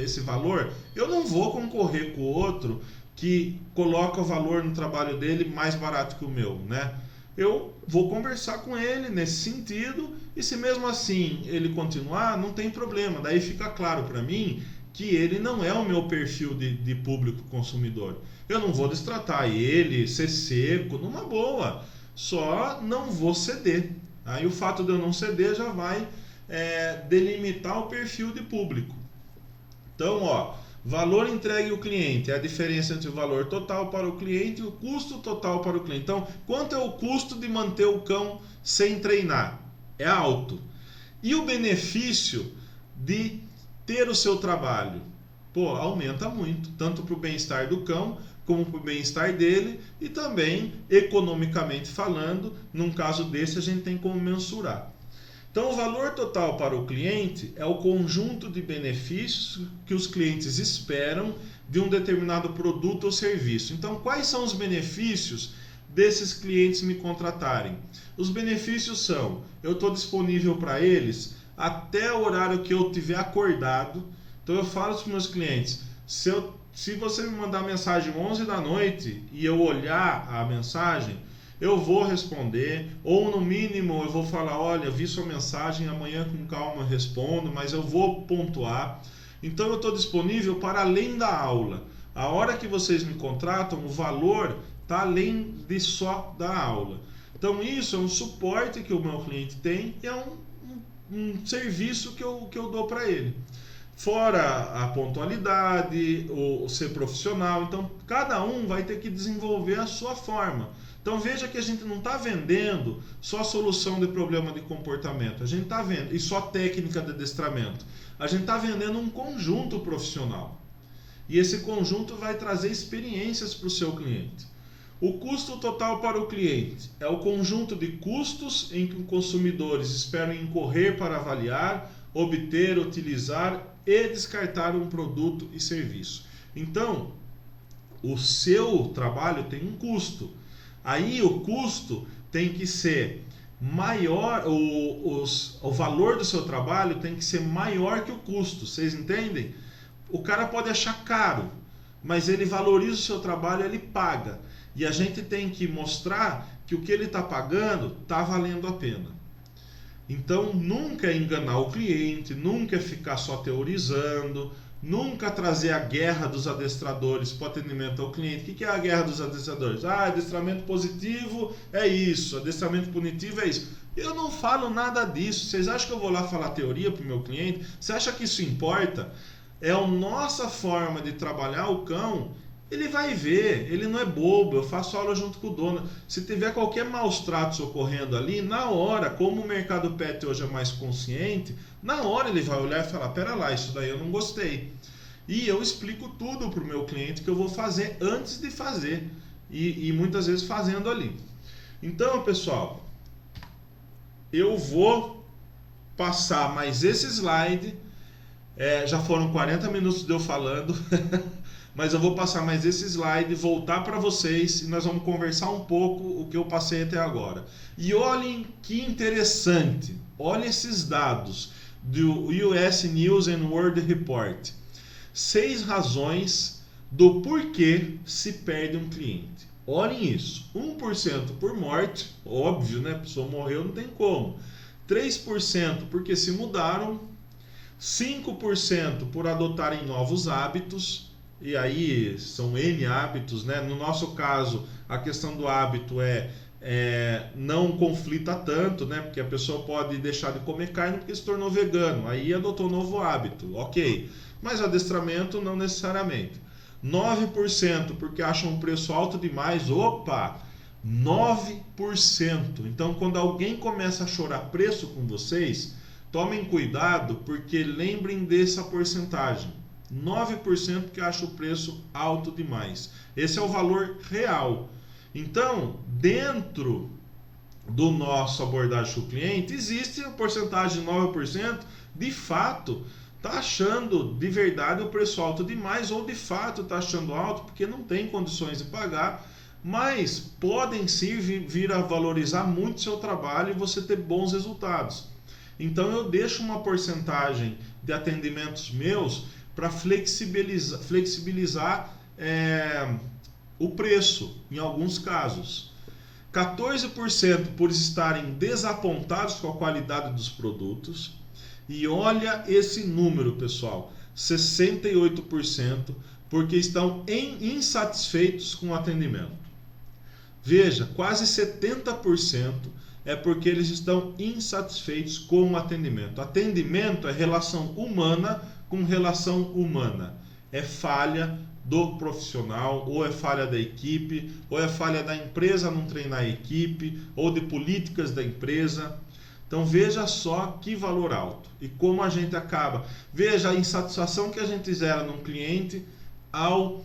esse valor, eu não vou concorrer com o outro que coloca o valor no trabalho dele mais barato que o meu, né? Eu vou conversar com ele nesse sentido, e se mesmo assim ele continuar, não tem problema. Daí fica claro para mim que ele não é o meu perfil de público consumidor. Eu não vou destratar ele, ser seco, numa boa, só não vou ceder. Aí o fato de eu não ceder já vai delimitar o perfil de público. Então, valor entregue ao cliente é a diferença entre o valor total para o cliente e o custo total para o cliente. Então, quanto é o custo de manter o cão sem treinar? É alto. E o benefício de ter o seu trabalho? Aumenta muito, tanto para o bem-estar do cão, como para o bem-estar dele, e também, economicamente falando, num caso desse a gente tem como mensurar. Então, o valor total para o cliente é o conjunto de benefícios que os clientes esperam de um determinado produto ou serviço. Então, quais são os benefícios desses clientes me contratarem? Os benefícios são, eu estou disponível para eles até o horário que eu tiver acordado. Então, eu falo para os meus clientes, se você me mandar mensagem 11 da noite e eu olhar a mensagem, eu vou responder, ou no mínimo eu vou falar, olha, vi sua mensagem, amanhã com calma eu respondo, mas eu vou pontuar. Então eu estou disponível para além da aula. A hora que vocês me contratam, o valor está além de só da aula. Então isso é um suporte que o meu cliente tem e é um serviço que eu dou para ele. Fora a pontualidade, o ser profissional, então cada um vai ter que desenvolver a sua forma. Então veja que a gente não está vendendo só solução de problema de comportamento, a gente está vendo, e só técnica de adestramento. A gente está vendendo um conjunto profissional. E esse conjunto vai trazer experiências para o seu cliente. O custo total para o cliente é o conjunto de custos em que os consumidores esperam incorrer para avaliar, obter, utilizar e descartar um produto e serviço. Então, o seu trabalho tem um custo. Aí o custo tem que ser maior, o valor do seu trabalho tem que ser maior que o custo, vocês entendem? O cara pode achar caro, mas ele valoriza o seu trabalho, ele paga. E a gente tem que mostrar que o que ele está pagando está valendo a pena. Então nunca enganar o cliente, nunca ficar só teorizando, nunca trazer a guerra dos adestradores para o atendimento ao cliente. O que é a guerra dos adestradores? Adestramento positivo é isso, adestramento punitivo é isso. Eu não falo nada disso. Vocês acham que eu vou lá falar teoria para o meu cliente? Você acha que isso importa? É a nossa forma de trabalhar o cão. Ele vai ver, ele não é bobo, eu faço aula junto com o dono. Se tiver qualquer maus tratos ocorrendo ali, na hora, como o mercado pet hoje é mais consciente, na hora ele vai olhar e falar, pera lá, isso daí eu não gostei. E eu explico tudo para o meu cliente que eu vou fazer antes de fazer, e muitas vezes fazendo ali. Então, pessoal, eu vou passar mais esse slide Já foram 40 minutos de eu falando, mas eu vou passar mais esse slide, voltar para vocês e nós vamos conversar um pouco o que eu passei até agora. E olhem que interessante, olhem esses dados do US News and World Report. 6 razões do porquê se perde um cliente. Olhem isso, 1% por morte, óbvio, né? A pessoa morreu, não tem como. 3% porque se mudaram, 5% por adotarem novos hábitos, e aí são N hábitos, né? No nosso caso, a questão do hábito não conflita tanto, né? Porque a pessoa pode deixar de comer carne porque se tornou vegano, aí adotou um novo hábito, ok. Mas adestramento não necessariamente. 9% porque acham um preço alto demais, opa! 9%. Então, quando alguém começa a chorar preço com vocês, tomem cuidado, porque lembrem dessa porcentagem. 9% que acha o preço alto demais. Esse é o valor real. Então, dentro do nosso abordagem do cliente, existe a porcentagem de 9%, de fato, está achando de verdade o preço alto demais, ou de fato está achando alto porque não tem condições de pagar, mas podem sim vir a valorizar muito seu trabalho e você ter bons resultados. Então eu deixo uma porcentagem de atendimentos meus para flexibilizar o preço em alguns casos. 14% por estarem desapontados com a qualidade dos produtos. E olha esse número, pessoal, 68% porque estão insatisfeitos com o atendimento. Veja, quase 70% é porque eles estão insatisfeitos com o atendimento. Atendimento é relação humana com relação humana. É falha do profissional, ou é falha da equipe, ou é falha da empresa não treinar a equipe, ou de políticas da empresa. Então veja só que valor alto e como a gente acaba. Veja a insatisfação que a gente gera num cliente ao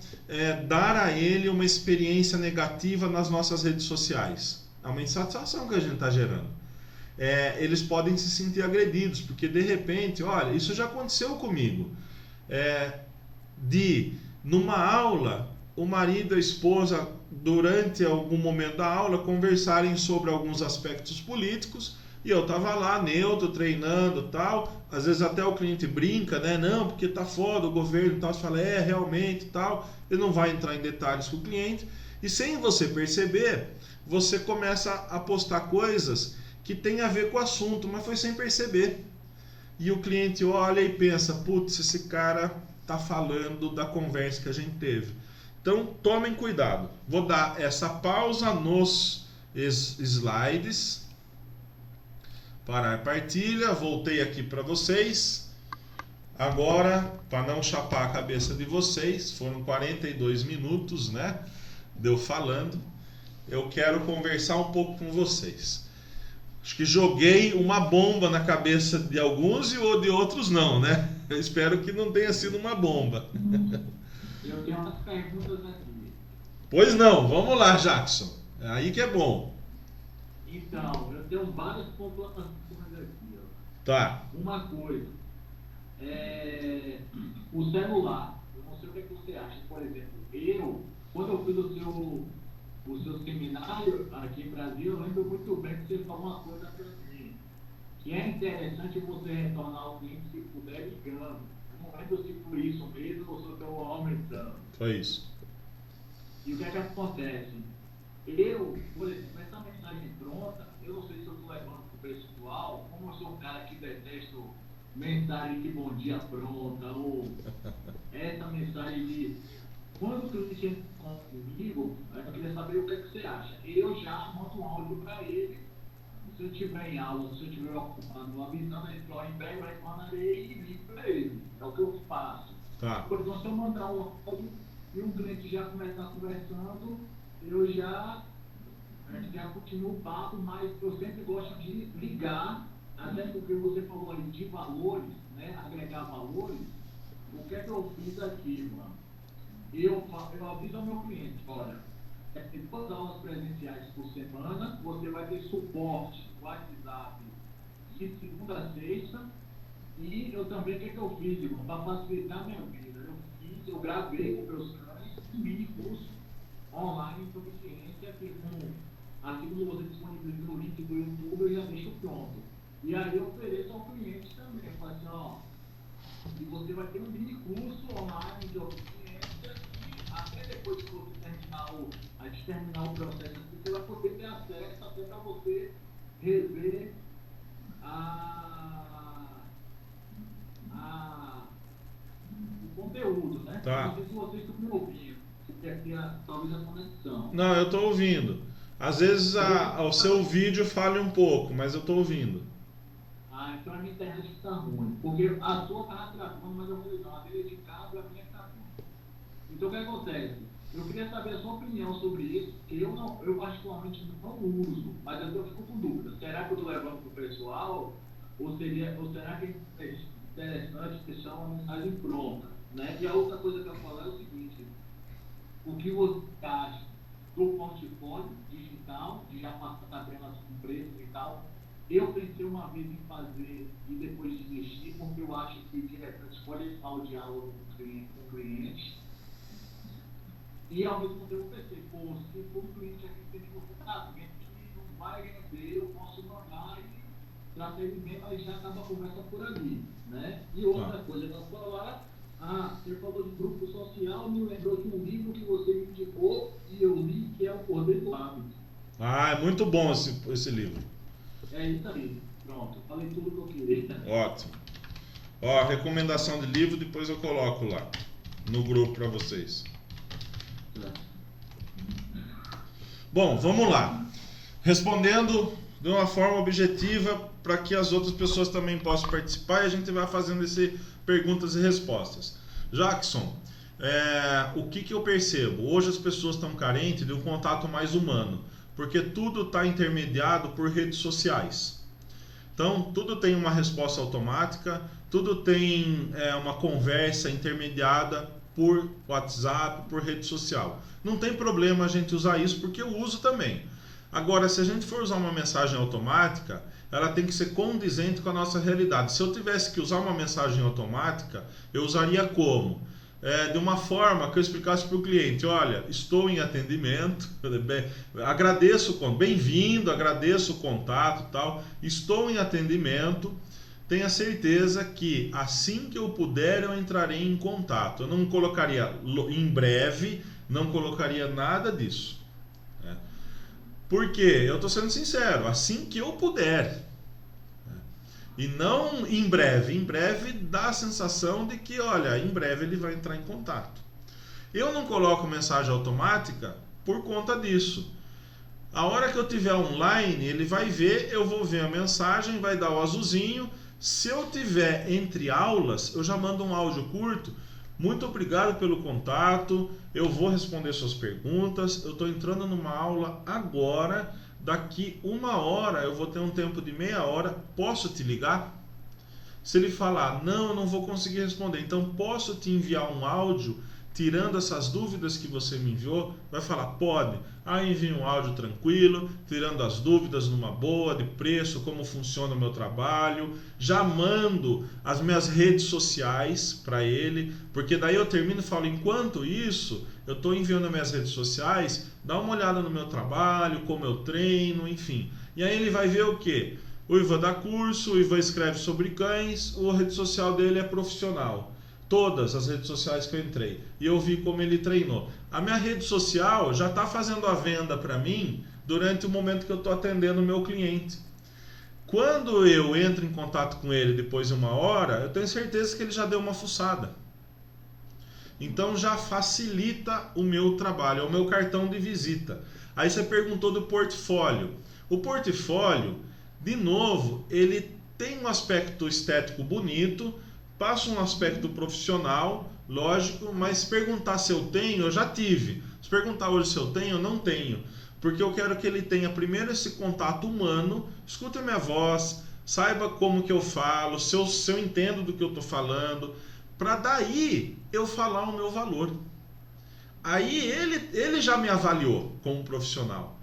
dar a ele uma experiência negativa nas nossas redes sociais. É uma insatisfação que a gente está gerando. Eles podem se sentir agredidos, porque de repente, olha, isso já aconteceu comigo. Numa aula, o marido e a esposa, durante algum momento da aula, conversarem sobre alguns aspectos políticos, e eu estava lá, neutro, treinando e tal. Às vezes até o cliente brinca, né? Não, porque tá foda o governo e tal. Você fala, realmente e tal. Ele não vai entrar em detalhes com o cliente. E sem você perceber, você começa a postar coisas que tem a ver com o assunto, mas foi sem perceber. E o cliente olha e pensa, putz, esse cara tá falando da conversa que a gente teve. Então, tomem cuidado. Vou dar essa pausa nos slides. Parar a partilha, voltei aqui para vocês. Agora, para não chapar a cabeça de vocês, foram 42 minutos, né? De eu falando. Eu quero conversar um pouco com vocês. Acho que joguei uma bomba na cabeça de alguns e de outros não, né? Eu espero que não tenha sido uma bomba. Eu tenho umas perguntas aqui. Pois não, vamos lá, Jackson. Aí que é bom. Então, eu tenho várias pontuações aqui. Ó. Tá. Uma coisa, o celular. Eu não sei o que você acha. Por exemplo, quando eu fiz o seu seminário aqui em Brasil, eu lembro muito bem que você falou uma coisa assim, que é interessante você retornar ao cliente se puder ligando. Eu não lembro se por isso mesmo ou se eu estou aumentando. Foi isso. E o que é que acontece? Por exemplo, essa mensagem pronta, eu não sei se eu estou levando para o pessoal, como eu sou um cara que detesto mensagem de bom dia pronta, ou essa mensagem de quando o cliente entra comigo, eu queria saber o que, que você acha. Eu já mando um áudio para ele. Se eu estiver em aula, se eu estiver ocupado, avisando ele, em breve eu retornarei e ligo para ele. É o que eu faço. Tá. Por exemplo, se eu mandar um áudio e um cliente já começar conversando, a gente já continua o papo, mas eu sempre gosto de ligar, até porque você falou ali de valores, né? Agregar valores. O que é que eu fiz aqui, mano? Eu aviso ao meu cliente, olha, tem 2 aulas presenciais por semana, você vai ter suporte WhatsApp de segunda a sexta, E eu também, o que eu fiz, irmão, para facilitar a minha vida? Eu gravei com meus cães um mini curso online sobre ciência, que assim como você disponibiliza o link do YouTube, eu já deixo pronto. E aí eu ofereço ao cliente também, eu falo assim, ó, e você vai ter um mini curso online de ciência, e até depois que você terminar o processo, você vai poder ter acesso até para você rever o conteúdo, né? Tá. Não sei se vocês estão me ouvindo, se quer ter talvez a conexão. Não, eu estou ouvindo. Às vezes o seu vídeo falha um pouco, mas eu estou ouvindo. Então a minha internet está ruim. Porque a sua estava travando, mas eu falei, não, a dele é de cabo, a minha está ruim. Então o que acontece? Eu queria saber a sua opinião sobre isso, que eu particularmente não uso, mas eu fico com dúvida. Será que eu estou levando para o pessoal? Ou será que é interessante deixar uma mensagem pronta? Né? E a outra coisa que eu falo é o seguinte, o que você acha do portfólio digital, de já passar tabelas com preço e tal? Eu pensei uma vez em fazer e depois desistir, porque eu acho que de repente pode estar o diálogo com o cliente. E ao mesmo tempo eu pensei, pô, se for um cliente aqui que tem que voltar, que não vai render, eu posso mandar e tratar ele bem, mas já acaba a conversa por ali, né? E outra coisa que eu falar, você falou de grupo social, me lembrou de um livro que você me indicou e eu li, que é O Poder do Hábito. É muito bom esse livro. É isso aí, pronto, falei tudo que eu queria. Ótimo. Ó, recomendação de livro, depois eu coloco lá no grupo para vocês. Bom, vamos lá. Respondendo de uma forma objetiva para que as outras pessoas também possam participar, e a gente vai fazendo perguntas e respostas. Jackson, o que eu percebo? Hoje as pessoas estão carentes de um contato mais humano, porque tudo está intermediado por redes sociais. Então, tudo tem uma resposta automática, tudo tem uma conversa intermediada por WhatsApp, por rede social. Não tem problema a gente usar isso, porque eu uso também. Agora, se a gente for usar uma mensagem automática, ela tem que ser condizente com a nossa realidade. Se eu tivesse que usar uma mensagem automática, eu usaria como? De uma forma que eu explicasse para o cliente, olha, estou em atendimento, bem-vindo, agradeço o contato, tal, estou em atendimento, tenha certeza que assim que eu puder eu entrarei em contato. Eu não colocaria em breve, não colocaria nada disso. Porque eu estou sendo sincero, assim que eu puder. E não em breve. Em breve dá a sensação de que, olha, em breve ele vai entrar em contato. Eu não coloco mensagem automática por conta disso. A hora que eu tiver online, ele vai ver, eu vou ver a mensagem, vai dar o azulzinho. Se eu tiver entre aulas, eu já mando um áudio curto. Muito obrigado pelo contato, eu vou responder suas perguntas. Eu estou entrando numa aula agora, daqui 1 hora eu vou ter um tempo de meia hora, posso te ligar? Se ele falar, não, eu não vou conseguir responder, então posso te enviar um áudio tirando essas dúvidas que você me enviou? Vai falar, pode. Aí envia um áudio tranquilo, tirando as dúvidas numa boa, de preço, como funciona o meu trabalho. Já mando as minhas redes sociais para ele, porque daí eu termino e falo, enquanto isso, eu estou enviando as minhas redes sociais, dá uma olhada no meu trabalho, como eu treino, enfim. E aí ele vai ver o quê? O Ivan dá curso, o Ivan escreve sobre cães, a rede social dele é profissional. Todas as redes sociais que eu entrei. E eu vi como ele treinou. A minha rede social já está fazendo a venda para mim durante o momento que eu estou atendendo o meu cliente. Quando eu entro em contato com ele depois de 1 hora, eu tenho certeza que ele já deu uma fuçada. Então já facilita o meu trabalho, é o meu cartão de visita. Aí você perguntou do portfólio. O portfólio, de novo, ele tem um aspecto estético bonito, passa um aspecto profissional, lógico, mas se perguntar se eu tenho, eu já tive. Se perguntar hoje se eu tenho, eu não tenho. Porque eu quero que ele tenha primeiro esse contato humano, escute a minha voz, saiba como que eu falo, se eu entendo do que eu estou falando, para daí eu falar o meu valor. Aí ele já me avaliou como profissional.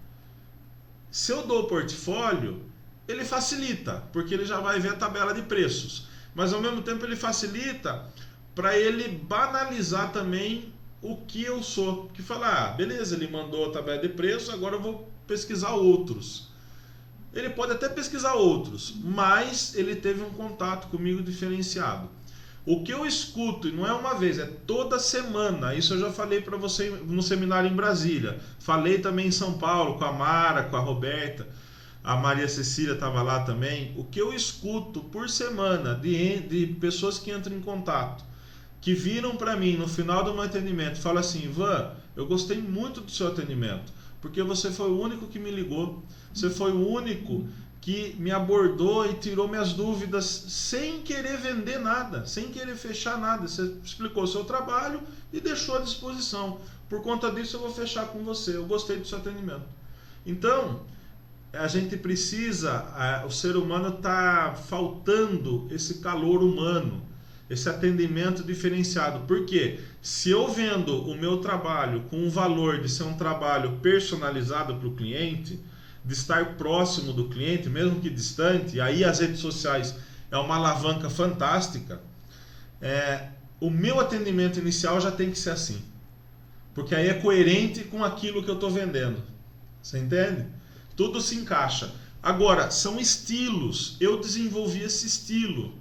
Se eu dou o portfólio, ele facilita, porque ele já vai ver a tabela de preços. mas ao mesmo tempo ele facilita para ele banalizar também o que eu sou. Que falar, beleza, ele mandou a tabela de preço, agora eu vou pesquisar outros. Ele pode até pesquisar outros, mas ele teve um contato comigo diferenciado. O que eu escuto, e não é uma vez, é toda semana, isso eu já falei para você no seminário em Brasília, falei também em São Paulo, com a Mara, com a Roberta, a Maria Cecília estava lá também. O que eu escuto por semana de pessoas que entram em contato, que viram para mim no final do meu atendimento, falam assim, Ivan, eu gostei muito do seu atendimento, porque você foi o único que me ligou, você foi o único que me abordou e tirou minhas dúvidas sem querer vender nada, sem querer fechar nada. Você explicou o seu trabalho e deixou à disposição. Por conta disso eu vou fechar com você, eu gostei do seu atendimento. Então, a gente precisa, o ser humano está faltando esse calor humano, esse atendimento diferenciado. Porque se eu vendo o meu trabalho com o valor de ser um trabalho personalizado para o cliente, de estar próximo do cliente, mesmo que distante, e aí as redes sociais é uma alavanca fantástica, o meu atendimento inicial já tem que ser assim. Porque aí é coerente com aquilo que eu estou vendendo. Você entende? Tudo se encaixa. Agora, são estilos. Eu desenvolvi esse estilo.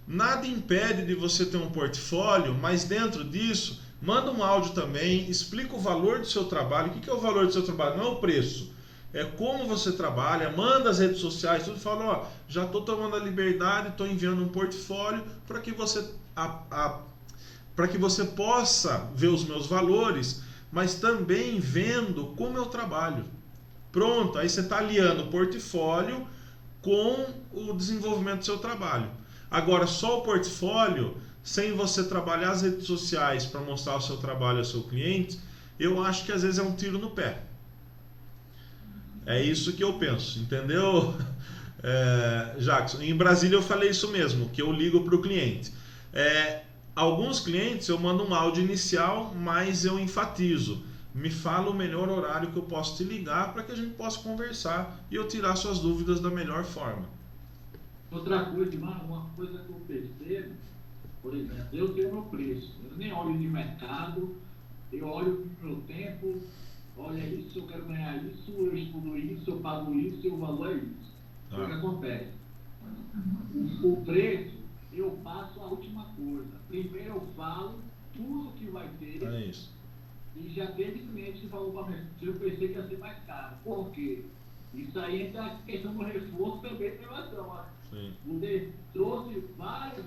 Nada impede de você ter um portfólio, mas dentro disso, manda um áudio também, explica o valor do seu trabalho. O que é o valor do seu trabalho? Não é o preço. É como você trabalha, manda as redes sociais, tudo, fala, ó, já estou tomando a liberdade, estou enviando um portfólio para que você para que você possa ver os meus valores, mas também vendo como eu trabalho. Pronto, aí você está aliando o portfólio com o desenvolvimento do seu trabalho. Agora, só o portfólio, sem você trabalhar as redes sociais para mostrar o seu trabalho ao seu cliente, eu acho que às vezes é um tiro no pé. É isso que eu penso, entendeu, Jackson? Em Brasília eu falei isso mesmo, que eu ligo para o cliente. Alguns clientes eu mando um áudio inicial, mas eu enfatizo. Me fala o melhor horário que eu posso te ligar para que a gente possa conversar e eu tirar suas dúvidas da melhor forma. Outra coisa, uma coisa que eu percebo, por exemplo, eu tenho meu preço, eu nem olho de mercado, eu olho o meu tempo. Olha isso, eu quero ganhar isso, eu estudo isso, eu pago isso e o valor é isso. O que acontece? O preço, eu passo a última coisa. Primeiro eu falo tudo que vai ter. É isso. E já teve cliente que falou para mim, eu pensei que ia ser mais caro. Por quê? Isso aí entra a questão do reforço também da relação. Você trouxe várias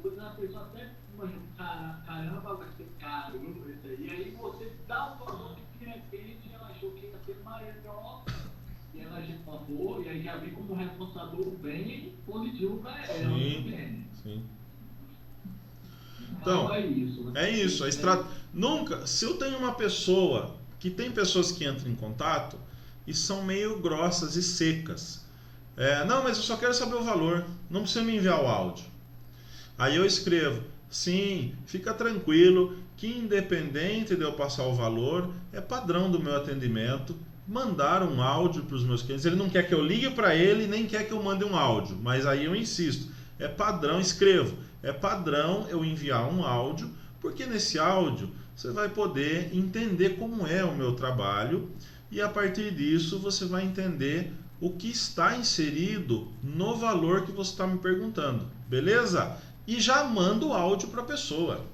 coisas, a pessoa até imagina, caramba, vai ser caro. E aí você dá um valor que de repente ela achou que ia ser maior, e ela já passou, e aí já vem como responsável bem positivo para ela. Sim. Então, é isso. Né? É isso. Nunca, se eu tenho uma pessoa, que tem pessoas que entram em contato e são meio grossas e secas. Não, mas eu só quero saber o valor, não precisa me enviar o áudio. Aí eu escrevo, sim, fica tranquilo, que independente de eu passar o valor, é padrão do meu atendimento mandar um áudio para os meus clientes. Ele não quer que eu ligue para ele, nem quer que eu mande um áudio, mas aí eu insisto, é padrão, escrevo, é padrão eu enviar um áudio, porque nesse áudio você vai poder entender como é o meu trabalho e a partir disso você vai entender o que está inserido no valor que você está me perguntando, beleza? E já manda o áudio para a pessoa.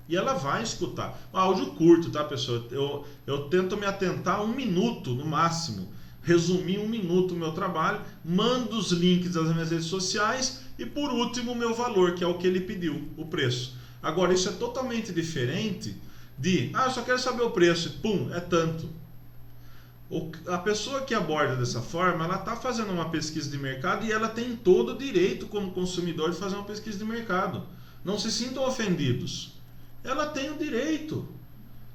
E ela vai escutar. Um áudio curto, tá, pessoal? Eu tento me atentar 1 minuto no máximo. Resumir 1 minuto o meu trabalho. Mando os links das minhas redes sociais. E por último, o meu valor, que é o que ele pediu, o preço. Agora, isso é totalmente diferente de... eu só quero saber o preço. Pum, é tanto. A pessoa que aborda dessa forma, ela está fazendo uma pesquisa de mercado e ela tem todo o direito como consumidor de fazer uma pesquisa de mercado. Não se sintam ofendidos. Ela tem o direito.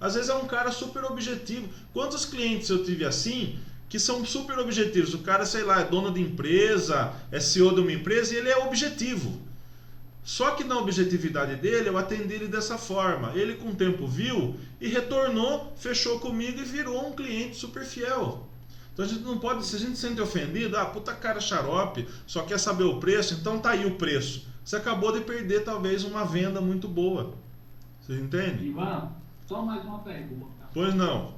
Às vezes é um cara super objetivo. Quantos clientes eu tive assim que são super objetivos? O cara, sei lá, é dono de empresa, é CEO de uma empresa e ele é objetivo. Só que na objetividade dele, eu atendi ele dessa forma. Ele com o tempo viu e retornou, fechou comigo e virou um cliente super fiel. Então a gente não pode, se a gente se sente ofendido, puta cara xarope, só quer saber o preço, então tá aí o preço. Você acabou de perder talvez uma venda muito boa. Você entende? Ivan, só mais uma pergunta. Pois não.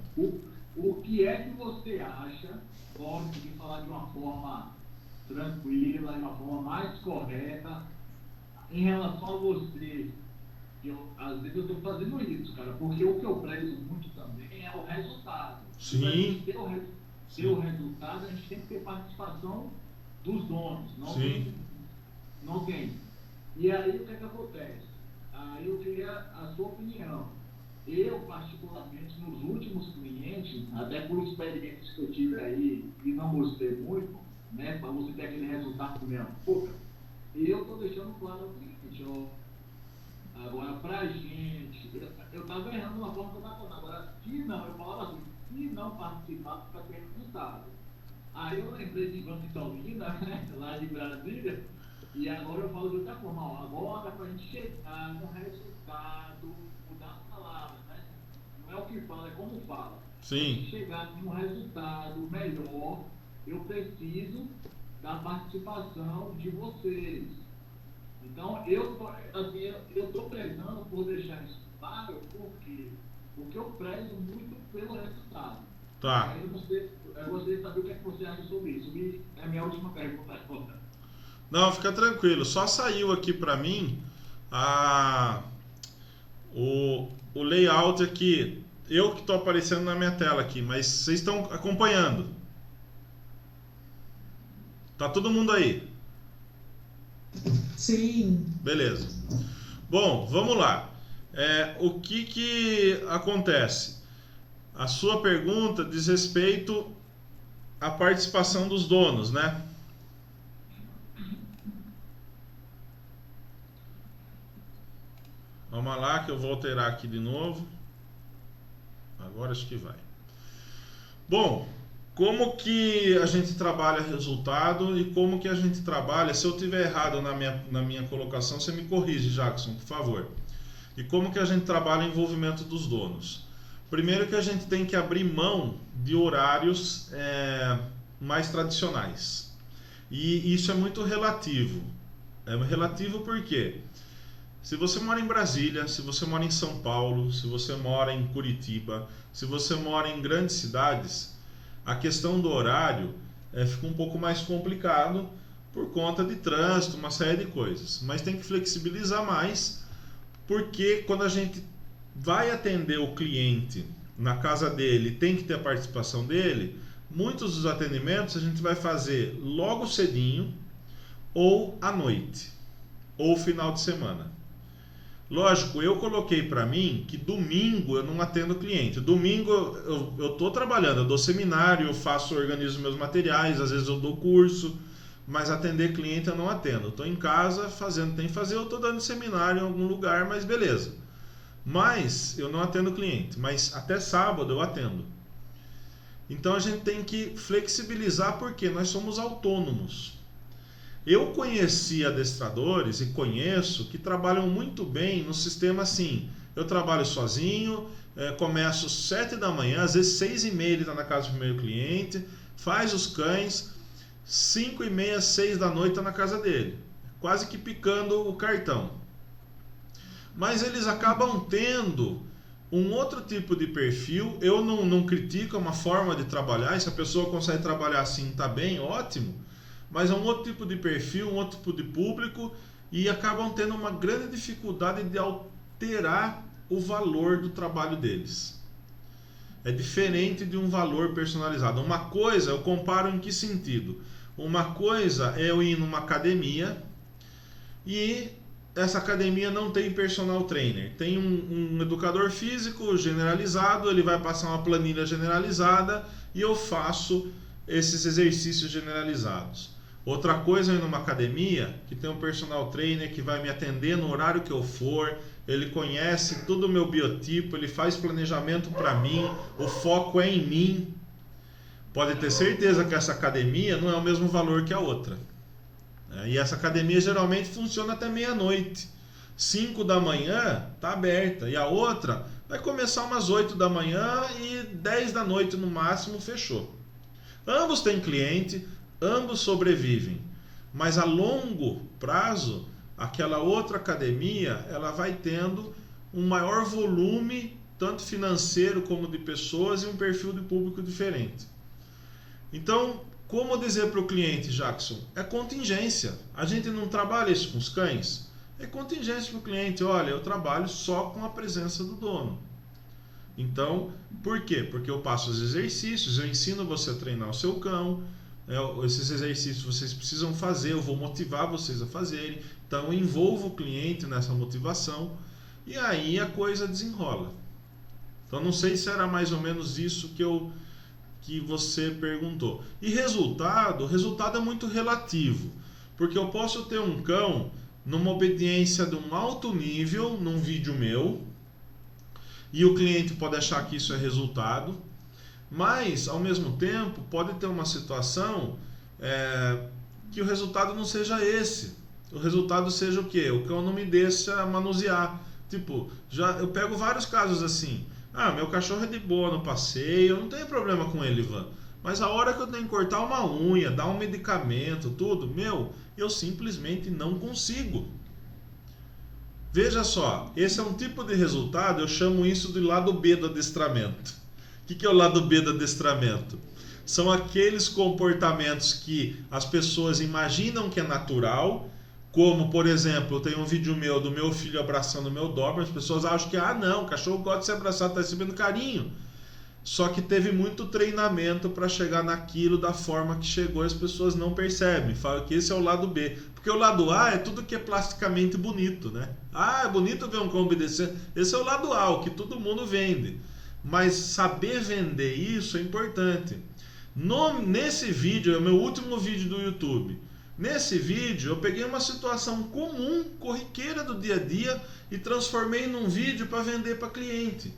O que é que você acha, pode de falar de uma forma tranquila, de uma forma mais correta, em relação a você? Às vezes eu estou fazendo isso, cara, porque o que eu prezo muito também é o resultado. Sim. Ter o resultado, a gente tem que ter participação dos donos. Não tem. E aí o que acontece? Aí eu queria a sua opinião. Eu, particularmente, nos últimos clientes, até por experiências que eu tive aí e não gostei muito, né, para você ter aquele resultado mesmo, eu estou deixando claro o seguinte, agora pra gente, eu estava errando na forma que eu estava falando, agora se não, eu falava assim, se não participar, fica sem resultado. Aí eu lembrei de Ivan Vitorina, né, lá de Brasília, e agora eu falo de outra forma, agora para a gente chegar no resultado, mudar as palavras, né? Não é o que fala, é como fala. Sim. Se chegar em um resultado melhor, eu preciso da participação de vocês. Então, eu estou prezando por deixar isso claro, porque eu prezo muito pelo resultado. Tá. Aí eu gostaria de saber o que é que você acha sobre isso. E é a minha última pergunta agora. Não, fica tranquilo. Só saiu aqui para mim o layout aqui. Eu que estou aparecendo na minha tela aqui, mas vocês estão acompanhando. Tá todo mundo aí? Sim. Beleza. Bom, vamos lá. O que acontece? A sua pergunta diz respeito à participação dos donos, né? Vamos lá que eu vou alterar aqui de novo. Agora acho que vai. Bom, como que a gente trabalha resultado e como que a gente trabalha... Se eu tiver errado na minha colocação, você me corrige, Jackson, por favor. E como que a gente trabalha o envolvimento dos donos? Primeiro que a gente tem que abrir mão de horários mais tradicionais. E isso é muito relativo. É relativo porque... Se você mora em Brasília, se você mora em São Paulo, se você mora em Curitiba, se você mora em grandes cidades, a questão do horário fica um pouco mais complicado por conta de trânsito, uma série de coisas. Mas tem que flexibilizar mais, porque quando a gente vai atender o cliente na casa dele, tem que ter a participação dele, muitos dos atendimentos a gente vai fazer logo cedinho, ou à noite, ou final de semana. Lógico, eu coloquei para mim que domingo eu não atendo cliente. Domingo eu estou trabalhando, eu dou seminário, organizo meus materiais, às vezes eu dou curso, mas atender cliente eu não atendo. Estou em casa tem que fazer, eu estou dando seminário em algum lugar, mas beleza. Mas eu não atendo cliente, mas até sábado eu atendo. Então a gente tem que flexibilizar porque nós somos autônomos. Eu conheci adestradores e conheço que trabalham muito bem no sistema assim. Eu trabalho sozinho, começo 7 da manhã, às vezes 6h30 ele está na casa do primeiro cliente, faz os cães, 5h30, 6 da noite está na casa dele, quase que picando o cartão. Mas eles acabam tendo um outro tipo de perfil. Eu não critico, é uma forma de trabalhar, e se a pessoa consegue trabalhar assim, está bem, ótimo. Mas é um outro tipo de perfil, um outro tipo de público, e acabam tendo uma grande dificuldade de alterar o valor do trabalho deles. É diferente de um valor personalizado. Uma coisa, eu comparo em que sentido? Uma coisa é eu ir numa academia e essa academia não tem personal trainer. Tem um educador físico generalizado, ele vai passar uma planilha generalizada e eu faço esses exercícios generalizados. Outra coisa é ir numa academia que tem um personal trainer que vai me atender no horário que eu for, ele conhece todo o meu biotipo, ele faz planejamento para mim, o foco é em mim. Pode ter certeza que essa academia não é o mesmo valor que a outra. E essa academia geralmente funciona até meia-noite. 5 da manhã está aberta, e a outra vai começar umas 8 da manhã e 10 da noite no máximo fechou. Ambos têm cliente, ambos sobrevivem, mas a longo prazo, aquela outra academia, ela vai tendo um maior volume, tanto financeiro como de pessoas, e um perfil de público diferente. Então, como dizer para o cliente, Jackson? É contingência. A gente não trabalha isso com os cães. É contingência para o cliente. Olha, eu trabalho só com a presença do dono. Então, por quê? Porque eu passo os exercícios, eu ensino você a treinar o seu cão, esses exercícios vocês precisam fazer, eu vou motivar vocês a fazerem, então eu envolvo o cliente nessa motivação e aí a coisa desenrola. Então não sei se era mais ou menos isso que você perguntou. E resultado é muito relativo, porque eu posso ter um cão numa obediência de um alto nível num vídeo meu, e o cliente pode achar que isso é resultado, mas ao mesmo tempo pode ter uma situação que o resultado não seja esse. O resultado seja o quê? O cão não me deixa manusear. Tipo, eu pego vários casos assim. Meu cachorro é de boa no passeio, eu não tenho problema com ele, Ivan. Mas a hora que eu tenho que cortar uma unha, dar um medicamento, tudo, eu simplesmente não consigo. Veja só, esse é um tipo de resultado, eu chamo isso de lado B do adestramento. O que é o lado B do adestramento? São aqueles comportamentos que as pessoas imaginam que é natural, como, por exemplo, eu tenho um vídeo meu do meu filho abraçando o meu Doberman, as pessoas acham que, não, o cachorro gosta de ser abraçado, está recebendo carinho. Só que teve muito treinamento para chegar naquilo da forma que chegou e as pessoas não percebem. Falam que esse é o lado B. Porque o lado A é tudo que é plasticamente bonito, né? É bonito ver um cão obedecer. Esse é o lado A, o que todo mundo vende. Mas saber vender isso é importante. Nesse vídeo, é o meu último vídeo do YouTube. Nesse vídeo eu peguei uma situação comum, corriqueira do dia a dia e transformei num vídeo para vender para cliente.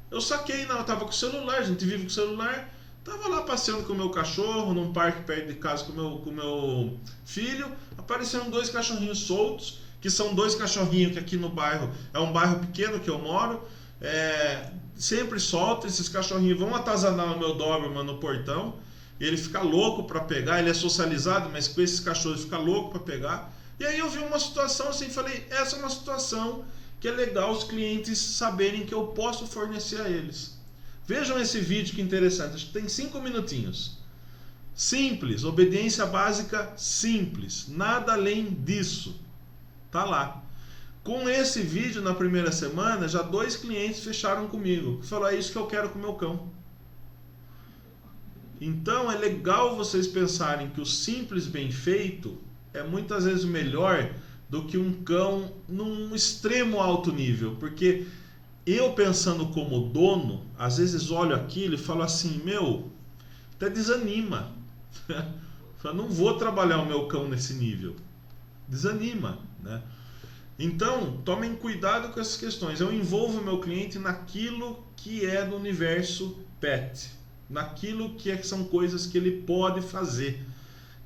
Eu saquei, eu estava com o celular, a gente vive com o celular, estava lá passeando com o meu cachorro, num parque perto de casa com o meu filho, apareceram 2 cachorrinhos soltos, que são 2 cachorrinhos que aqui no bairro, é um bairro pequeno que eu moro, sempre solto, esses cachorrinhos vão atazanar o meu Doberman no portão, e ele fica louco para pegar, ele é socializado, mas com esses cachorros ele fica louco para pegar. E aí eu vi uma situação assim, falei, essa é uma situação que é legal os clientes saberem que eu posso fornecer a eles. Vejam esse vídeo que interessante, acho que tem 5 minutinhos. Simples, obediência básica simples, nada além disso. Tá lá. Com esse vídeo na primeira semana, já 2 clientes fecharam comigo, que falaram, é isso que eu quero com o meu cão. Então é legal vocês pensarem que o simples bem feito é muitas vezes melhor do que um cão num extremo alto nível, porque eu pensando como dono, às vezes olho aquilo e falo assim, até desanima. Eu não vou trabalhar o meu cão nesse nível. Desanima, né? Então, tomem cuidado com essas questões. Eu envolvo o meu cliente naquilo que é do universo pet, naquilo que são coisas que ele pode fazer.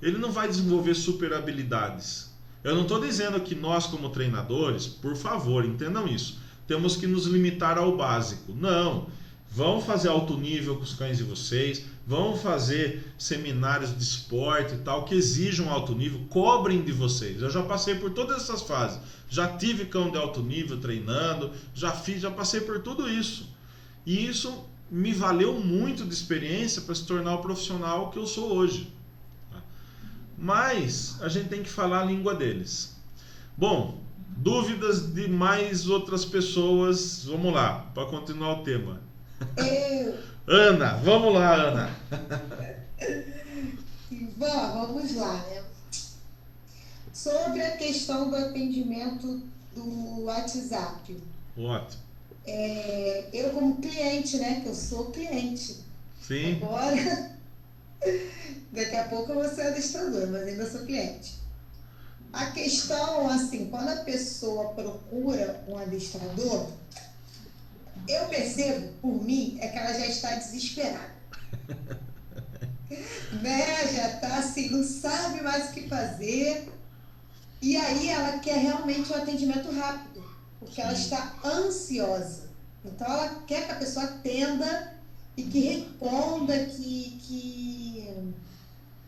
Ele não vai desenvolver super habilidades. Eu não estou dizendo que nós, como treinadores, por favor, entendam isso, temos que nos limitar ao básico. Não. Vão fazer alto nível com os cães de vocês, vão fazer seminários de esporte e tal, que exijam alto nível, cobrem de vocês. Eu já passei por todas essas fases. Já tive cão de alto nível treinando, já passei por tudo isso. E isso me valeu muito de experiência para se tornar o profissional que eu sou hoje. Mas a gente tem que falar a língua deles. Bom, dúvidas de mais outras pessoas? Vamos lá, para continuar o tema. Ana, vamos lá, Ana. Vamos lá, né? Sobre a questão do atendimento do WhatsApp. Ótimo. Eu como cliente, né? Que eu sou cliente. Sim. Agora, daqui a pouco eu vou ser adestradora, mas ainda sou cliente. A questão, assim, quando a pessoa procura um adestrador, eu percebo, por mim, é que ela já está desesperada. Né? Já está assim, não sabe mais o que fazer. E aí ela quer realmente um atendimento rápido, porque ela está ansiosa. Então ela quer que a pessoa atenda e que responda,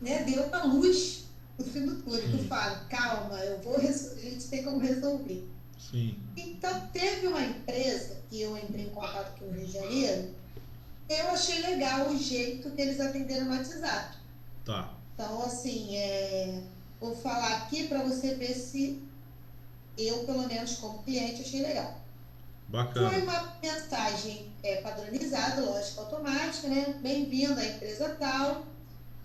né, dê uma luz no fim do túnel, que fala, calma, a gente tem como resolver. Sim. Então, teve uma empresa que eu entrei em contato aqui no Rio de Janeiro, eu achei legal o jeito que eles atenderam no WhatsApp. Tá. Então, assim, vou falar aqui para você ver se eu, pelo menos como cliente, achei legal. Bacana. Foi uma mensagem padronizada, lógico, automática, né? Bem-vindo à empresa tal,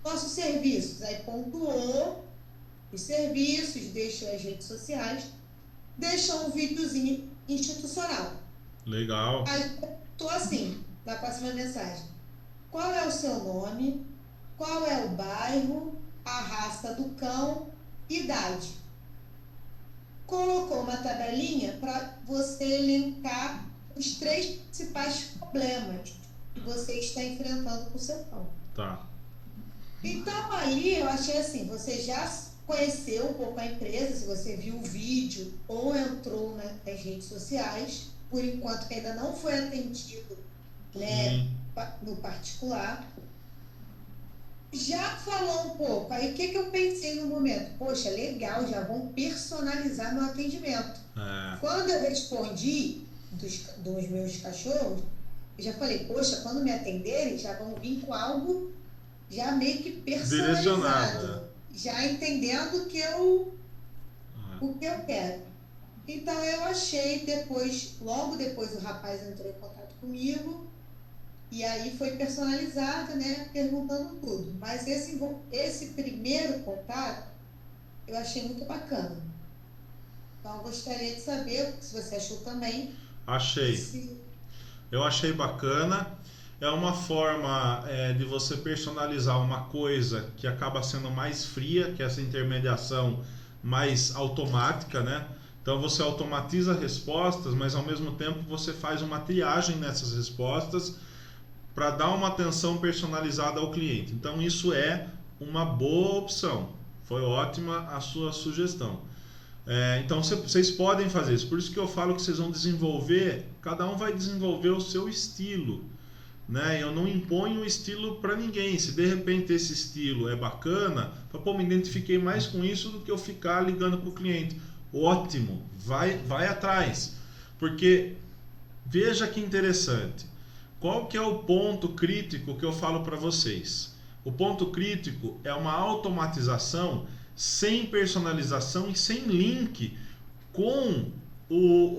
nossos serviços. Aí pontuou os serviços, deixou as redes sociais, deixou um videozinho institucional. Legal. Aí tô assim, na próxima mensagem. Qual é o seu nome? Qual é o bairro? A raça do cão? Idade? Colocou uma tabelinha para você linkar os 3 principais problemas que você está enfrentando com o seu cão. Tá. Então, ali eu achei assim, você já conheceu um pouco a empresa, se você viu o vídeo ou entrou nas redes sociais, por enquanto que ainda não foi atendido, né, no particular. Já falou um pouco, aí o que eu pensei no momento? Poxa, legal, já vão personalizar meu atendimento. Quando eu respondi dos meus cachorros, eu já falei, poxa, quando me atenderem, já vão vir com algo já meio que personalizado, já entendendo o que eu quero. Então eu achei logo depois o rapaz entrou em contato comigo, e aí foi personalizado, né, perguntando tudo. Mas esse primeiro contato eu achei muito bacana. Então eu gostaria de saber se você achou também. Achei. Eu achei bacana. É uma forma de você personalizar uma coisa que acaba sendo mais fria, que é essa intermediação mais automática, né? Então você automatiza respostas, mas ao mesmo tempo você faz uma triagem nessas respostas para dar uma atenção personalizada ao cliente. Então isso é uma boa opção. Foi ótima a sua sugestão. Então vocês podem fazer isso. Por isso que eu falo que vocês vão desenvolver, cada um vai desenvolver o seu estilo, né? Eu não imponho o estilo para ninguém. Se de repente esse estilo é bacana, me identifiquei mais com isso do que eu ficar ligando para o cliente. Ótimo, vai atrás. Porque veja que interessante. Qual que é o ponto crítico que eu falo para vocês? O ponto crítico é uma automatização sem personalização e sem link com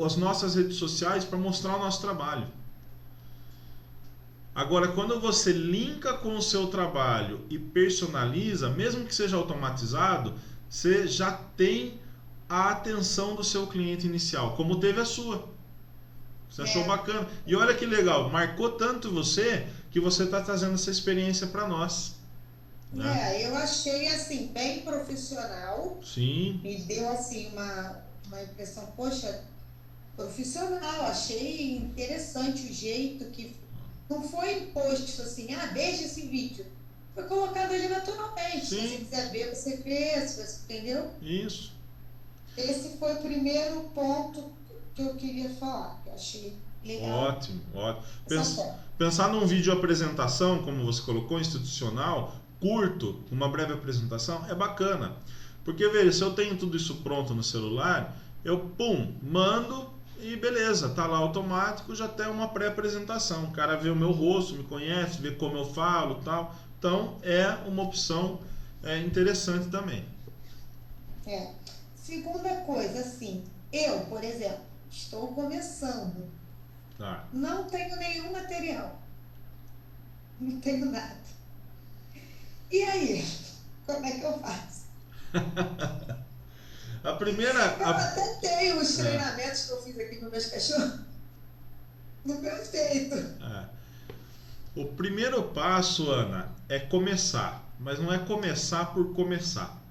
as nossas redes sociais para mostrar o nosso trabalho. Agora, quando você linka com o seu trabalho e personaliza, mesmo que seja automatizado, você já tem a atenção do seu cliente inicial, como teve a sua. Você achou bacana. E olha que legal, marcou tanto você que você está trazendo essa experiência para nós. Né? Eu achei assim, bem profissional. Sim. Me deu assim uma impressão, poxa, profissional. Achei interessante o jeito que não foi imposto assim, veja esse vídeo. Foi colocado ali naturalmente. Sim. Se você quiser ver, você vê, se você entendeu? Isso. Esse foi o primeiro ponto que eu queria falar, que eu achei legal. Ótimo. Pensar num vídeo apresentação, como você colocou, institucional, curto, uma breve apresentação, é bacana. Porque, veja, se eu tenho tudo isso pronto no celular, eu, mando e beleza, tá lá automático, já tem uma pré-apresentação. O cara vê o meu rosto, me conhece, vê como eu falo e tal. Então, é uma opção interessante também. Segunda coisa, assim, eu, por exemplo, estou começando. Tá. Não tenho nenhum material. Não tenho nada. E aí? Como é que eu faço? Eu até tenho os treinamentos que eu fiz aqui com meus cachorros. No meu jeito. O primeiro passo, Ana, é começar. Mas não é começar por começar.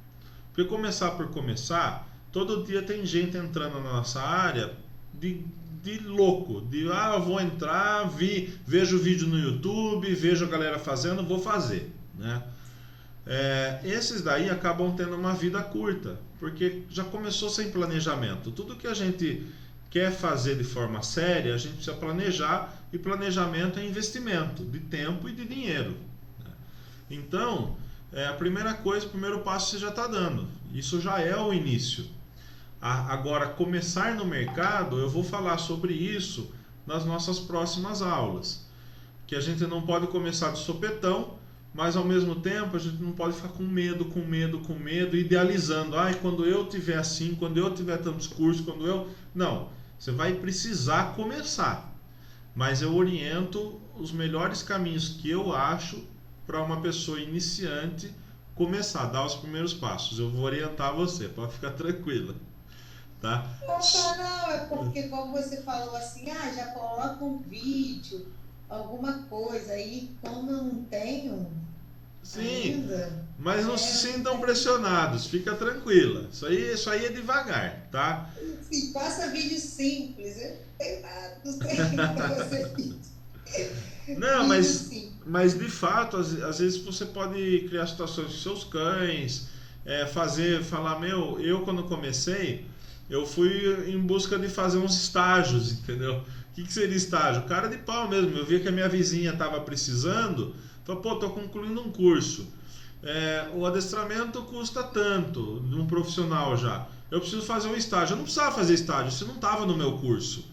Porque começar por começar, todo dia tem gente entrando na nossa área de louco, eu vou entrar, vejo o vídeo no YouTube, vejo a galera fazendo, vou fazer, né? Esses daí acabam tendo uma vida curta, porque já começou sem planejamento. Tudo que a gente quer fazer de forma séria, a gente precisa planejar e planejamento é investimento de tempo e de dinheiro. Então, a primeira coisa, o primeiro passo você já está dando. Isso já é o início. Agora, começar no mercado, eu vou falar sobre isso nas nossas próximas aulas. Que a gente não pode começar de sopetão, mas ao mesmo tempo a gente não pode ficar com medo, idealizando. Quando eu tiver assim, quando eu tiver tantos cursos, Não, você vai precisar começar. Mas eu oriento os melhores caminhos que eu acho para uma pessoa iniciante começar, dar os primeiros passos. Eu vou orientar você, pode ficar tranquila. Tá? Não, é porque como você falou assim, já coloca um vídeo, alguma coisa aí, como eu não tenho ainda, mas não se sintam pressionados, fica tranquila. Isso aí é devagar, tá? Sim, faça vídeo simples, eu não tenho nada para você vídeo. Não, mas de fato, às vezes você pode criar situações com seus cães, falar, eu quando comecei, eu fui em busca de fazer uns estágios, entendeu? O que seria estágio? Cara de pau mesmo, eu via que a minha vizinha estava precisando, falei, tô concluindo um curso. O adestramento custa tanto, de um profissional já. Eu preciso fazer um estágio. Eu não precisava fazer estágio, isso não estava no meu curso.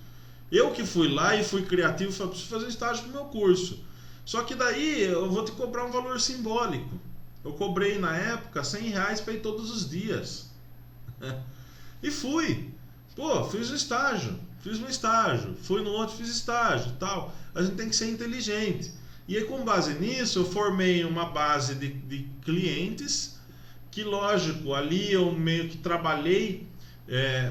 Eu que fui lá e fui criativo e falei, preciso fazer um estágio no meu curso. Só que daí eu vou te cobrar um valor simbólico. Eu cobrei na época R$100 para ir todos os dias. E fui. Fiz um estágio. Fui no outro, fiz estágio e tal. A gente tem que ser inteligente. E aí, com base nisso, eu formei uma base de clientes que, lógico, ali eu meio que trabalhei,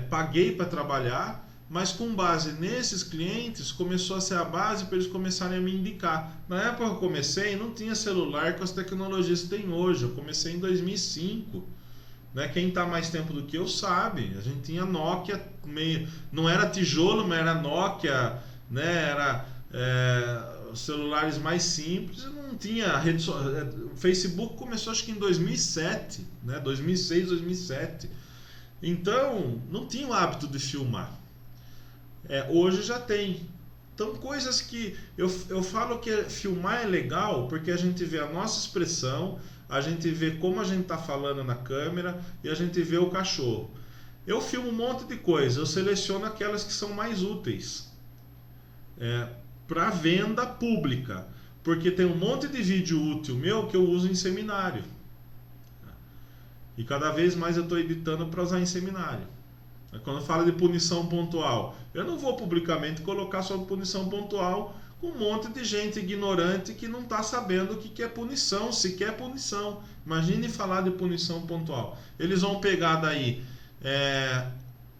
paguei para trabalhar, mas com base nesses clientes, começou a ser a base para eles começarem a me indicar. Na época que eu comecei, não tinha celular com as tecnologias que tem hoje. Eu comecei em 2005. Né? Quem está mais tempo do que eu sabe. A gente tinha Nokia, não era tijolo, mas era Nokia, né? Era celulares mais simples. Não tinha rede social. O Facebook começou acho que em 2007, né? 2006, 2007. Então, não tinha o hábito de filmar. Hoje já tem. Então, coisas que eu falo que filmar é legal porque a gente vê a nossa expressão, a gente vê como a gente está falando na câmera e a gente vê o cachorro. Eu filmo um monte de coisa, eu seleciono aquelas que são mais úteis para venda pública, porque tem um monte de vídeo útil meu que eu uso em seminário. E cada vez mais eu estou editando para usar em seminário. Quando fala de punição pontual, eu não vou publicamente colocar só punição pontual com um monte de gente ignorante que não está sabendo o que é punição, se quer punição. Imagine falar de punição pontual. Eles vão pegar daí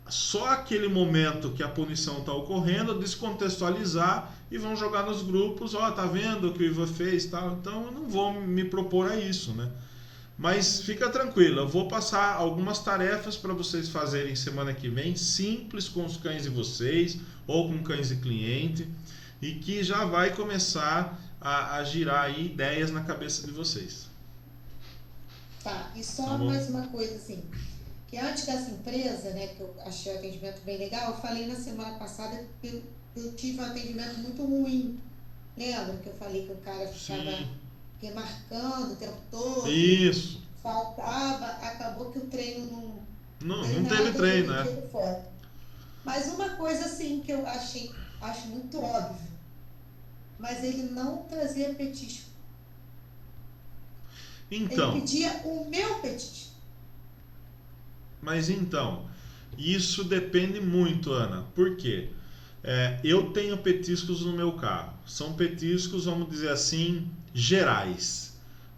só aquele momento que a punição está ocorrendo, descontextualizar e vão jogar nos grupos, tá vendo o que o Ivan fez, tal. Então eu não vou me propor a isso, né? Mas fica tranquilo, eu vou passar algumas tarefas para vocês fazerem semana que vem, simples com os cães de vocês ou com cães de cliente, e que já vai começar a girar aí ideias na cabeça de vocês. Tá, e só mais uma coisa assim, que antes dessa empresa, né, que eu achei o atendimento bem legal, eu falei na semana passada que eu tive um atendimento muito ruim. Lembra que eu falei que o cara ficava remarcando o tempo todo? Isso. Faltava, acabou que o treino não teve treino, né? Mas uma coisa assim que eu acho muito óbvio, mas ele não trazia petisco. Então, ele pedia o meu petisco. Mas então, isso depende muito, Ana. Por quê? Eu tenho petiscos no meu carro. São petiscos, vamos dizer assim, gerais.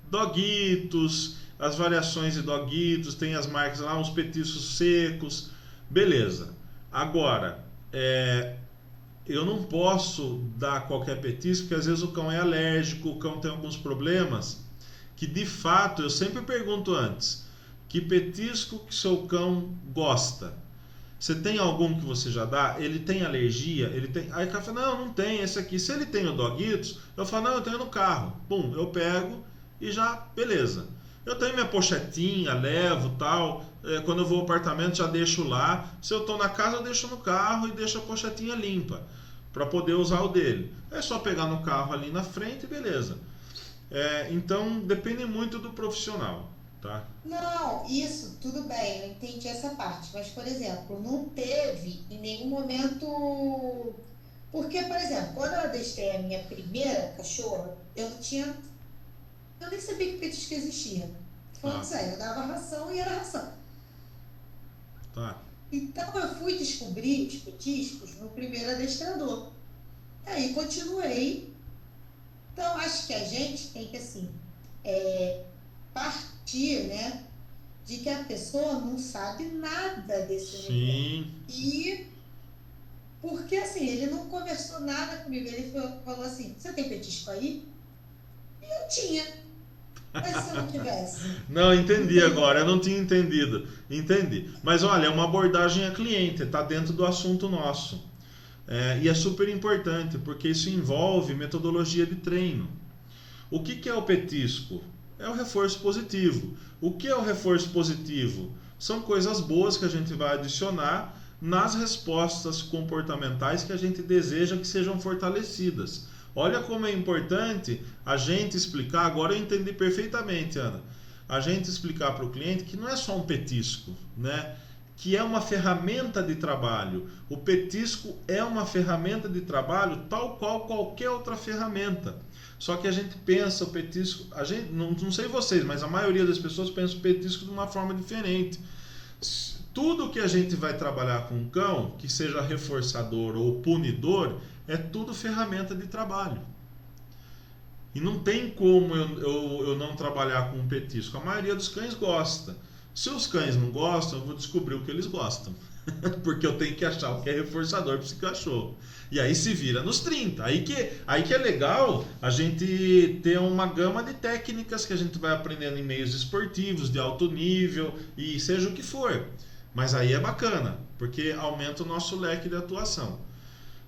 Doguitos, as variações de doguitos, tem as marcas lá, uns petiscos secos. Beleza. Agora, eu não posso dar qualquer petisco, porque às vezes o cão é alérgico, o cão tem alguns problemas, que de fato, eu sempre pergunto antes, que petisco que seu cão gosta? Você tem algum que você já dá? Ele tem alergia? Ele tem... Aí o cara fala, não tem esse aqui. Se ele tem o Doguitos, eu falo, eu tenho no carro. Pum, eu pego e já, beleza. Eu tenho minha pochetinha, levo, tal. Quando eu vou ao apartamento, já deixo lá. Se eu estou na casa, eu deixo no carro e deixo a pochetinha limpa. para poder usar o dele. É só pegar no carro ali na frente e beleza. Então depende muito do profissional, tá? Não, isso, tudo bem, eu entendi essa parte. Mas, por exemplo, não teve em nenhum momento... Porque, por exemplo, quando eu adestrei a minha primeira cachorra, eu nem sabia que petisco existia. Falando sério, eu dava ração e era ração. Tá. Então eu fui descobrir os petiscos no primeiro adestrador. Aí continuei. Então acho que a gente tem que assim, partir, né, de que a pessoa não sabe nada desse Sim. E porque assim, ele não conversou nada comigo. Ele falou assim, você tem petisco aí? E eu tinha. Mas se eu não tivesse? Não, entendi agora, eu não tinha entendido. Entendi. Mas olha, é uma abordagem a cliente, está dentro do assunto nosso. E é super importante, porque isso envolve metodologia de treino. O que é o petisco? É o reforço positivo. O que é o reforço positivo? São coisas boas que a gente vai adicionar nas respostas comportamentais que a gente deseja que sejam fortalecidas. Olha como é importante a gente explicar, agora eu entendi perfeitamente, Ana, a gente explicar para o cliente que não é só um petisco, né? Que é uma ferramenta de trabalho. O petisco é uma ferramenta de trabalho tal qual qualquer outra ferramenta. Só que a gente pensa o petisco, a gente, não sei vocês, mas a maioria das pessoas pensa o petisco de uma forma diferente. Tudo que a gente vai trabalhar com o cão, que seja reforçador ou punidor, é tudo ferramenta de trabalho. E não tem como eu não trabalhar com um petisco. A maioria dos cães gosta. Se os cães não gostam, eu vou descobrir o que eles gostam. Porque eu tenho que achar o que é reforçador para esse cachorro. E aí se vira nos 30. Aí que é legal a gente ter uma gama de técnicas que a gente vai aprendendo em meios esportivos, de alto nível, e seja o que for. Mas aí é bacana, porque aumenta o nosso leque de atuação.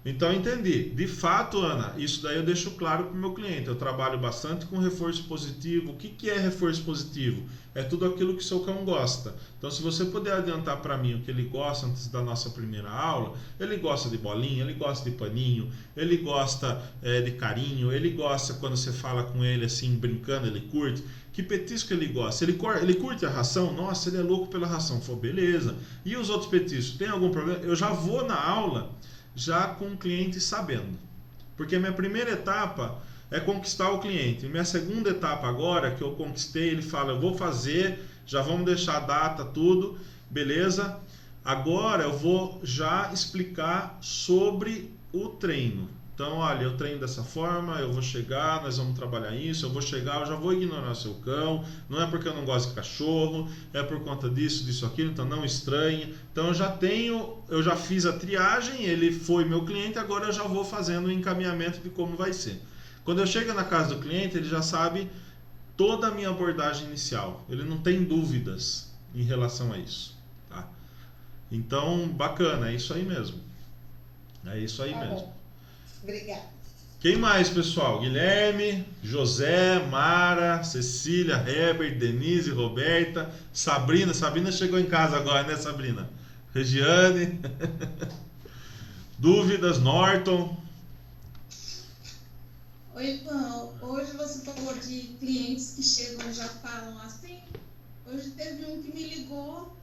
Então entendi. De fato, Ana, isso daí eu deixo claro para o meu cliente. Eu trabalho bastante com reforço positivo. O que é reforço positivo? É tudo aquilo que o seu cão gosta. Então, se você puder adiantar para mim o que ele gosta antes da nossa primeira aula, ele gosta de bolinha, ele gosta de paninho, ele gosta de carinho, ele gosta quando você fala com ele assim, brincando, ele curte. Que petisco ele gosta? Ele curte a ração? Nossa, ele é louco pela ração. Falei, beleza. E os outros petiscos? Tem algum problema? Eu já vou na aula já com o cliente sabendo. Porque a minha primeira etapa é conquistar o cliente. Minha segunda etapa agora, que eu conquistei, ele fala, eu vou fazer, já vamos deixar a data, tudo, beleza? Agora eu vou já explicar sobre o treino. Então, olha, eu treino dessa forma, eu vou chegar, nós vamos trabalhar isso, eu vou chegar, eu já vou ignorar seu cão, não é porque eu não gosto de cachorro, é por conta disso, aquilo, então não estranhe. Então eu já fiz a triagem, ele foi meu cliente, agora eu já vou fazendo o encaminhamento de como vai ser. Quando eu chego na casa do cliente, ele já sabe toda a minha abordagem inicial, ele não tem dúvidas em relação a isso, tá? Então, bacana, é isso aí mesmo. É isso aí mesmo. Obrigada. Quem mais, pessoal? Guilherme, José, Mara, Cecília, Herbert, Denise, Roberta, Sabrina. Sabrina chegou em casa agora, né, Sabrina? Regiane. Dúvidas, Norton. Oi, João. Hoje você falou de clientes que chegam e já falam assim. Hoje teve um que me ligou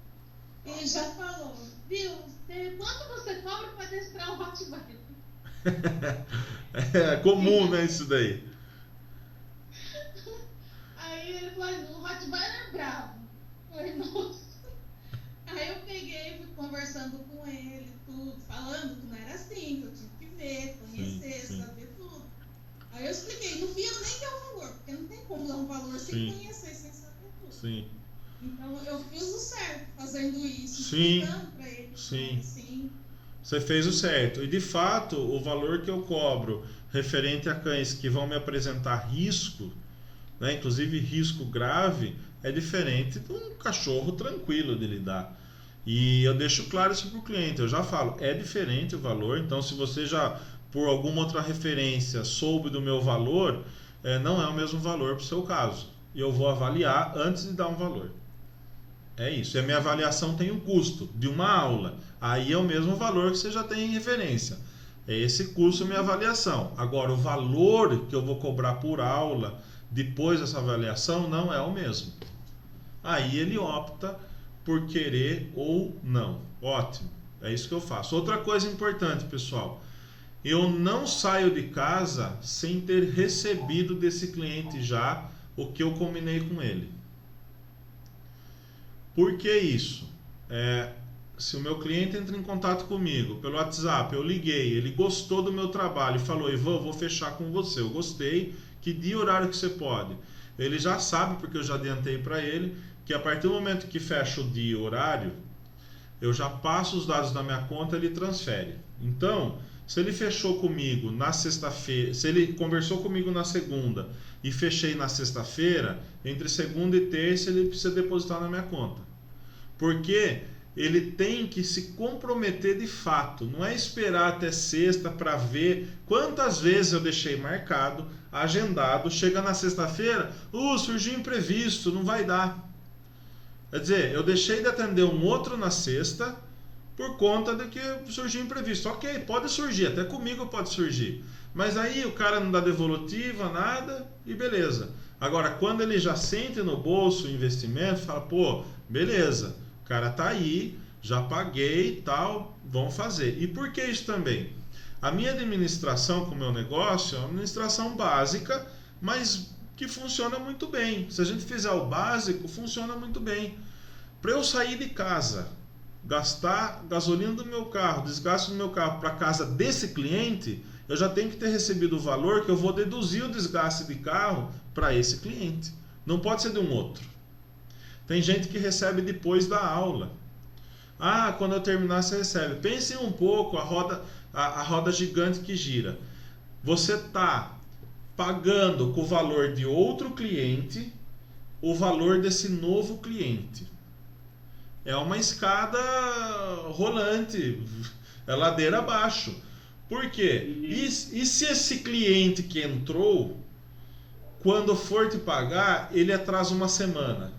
e já falou, viu, quanto você cobra para adestrar o Rottweiler? É comum, né, isso daí. Aí ele falou, o Rottweiler é bravo. Eu falei, nossa. Aí eu peguei, fui conversando com ele, tudo, falando que não era assim, que eu tinha que ver, conhecer, sim. Saber tudo. Aí eu expliquei, no fim eu nem dei o valor, porque não tem como dar um valor sem conhecer, sem saber tudo. Sim. Então eu fiz o certo fazendo isso, explicando pra ele. Sim. Assim. Você fez o certo. E de fato, o valor que eu cobro referente a cães que vão me apresentar risco, né, inclusive risco grave, é diferente de um cachorro tranquilo de lidar. E eu deixo claro isso para o cliente. Eu já falo, é diferente o valor. Então, se você já, por alguma outra referência, soube do meu valor, não é o mesmo valor para o seu caso. E eu vou avaliar antes de dar um valor. É isso. E a minha avaliação tem um custo de uma aula. Aí é o mesmo valor que você já tem em referência. É esse curso, minha avaliação. Agora, o valor que eu vou cobrar por aula depois dessa avaliação não é o mesmo. Aí ele opta por querer ou não. Ótimo, é isso que eu faço. Outra coisa importante, pessoal, eu não saio de casa sem ter recebido desse cliente já o que eu combinei com ele. Por que isso? Se o meu cliente entra em contato comigo pelo WhatsApp, eu liguei, ele gostou do meu trabalho e falou: Ivan, eu vou fechar com você, eu gostei, que dia e horário que você pode? Ele já sabe, porque eu já adiantei para ele, que a partir do momento que fecha o dia e o horário, eu já passo os dados da minha conta e ele transfere. Então, se ele fechou comigo na sexta-feira, se ele conversou comigo na segunda e fechei na sexta-feira, entre segunda e terça ele precisa depositar na minha conta. Porque ele tem que se comprometer de fato, não é esperar até sexta para ver quantas vezes eu deixei marcado, agendado, chega na sexta-feira, surgiu imprevisto, não vai dar. Quer dizer, eu deixei de atender um outro na sexta por conta de que surgiu imprevisto. Ok, pode surgir, até comigo pode surgir. Mas aí o cara não dá devolutiva, nada, e beleza. Agora, quando ele já sente no bolso o investimento, fala, pô, beleza, o cara tá aí, já paguei e tal, vamos fazer. E por que isso também? A minha administração com o meu negócio é uma administração básica, mas que funciona muito bem. Se a gente fizer o básico, funciona muito bem. Para eu sair de casa, gastar gasolina do meu carro, desgaste do meu carro para casa desse cliente, eu já tenho que ter recebido o valor que eu vou deduzir o desgaste de carro para esse cliente. Não pode ser de um outro. Tem gente que recebe depois da aula. Quando eu terminar você recebe. Pense um pouco a roda gigante que gira. Você está pagando com o valor de outro cliente o valor desse novo cliente. É uma escada rolante, é ladeira abaixo. Por quê? E se esse cliente que entrou, quando for te pagar, ele atrasa uma semana?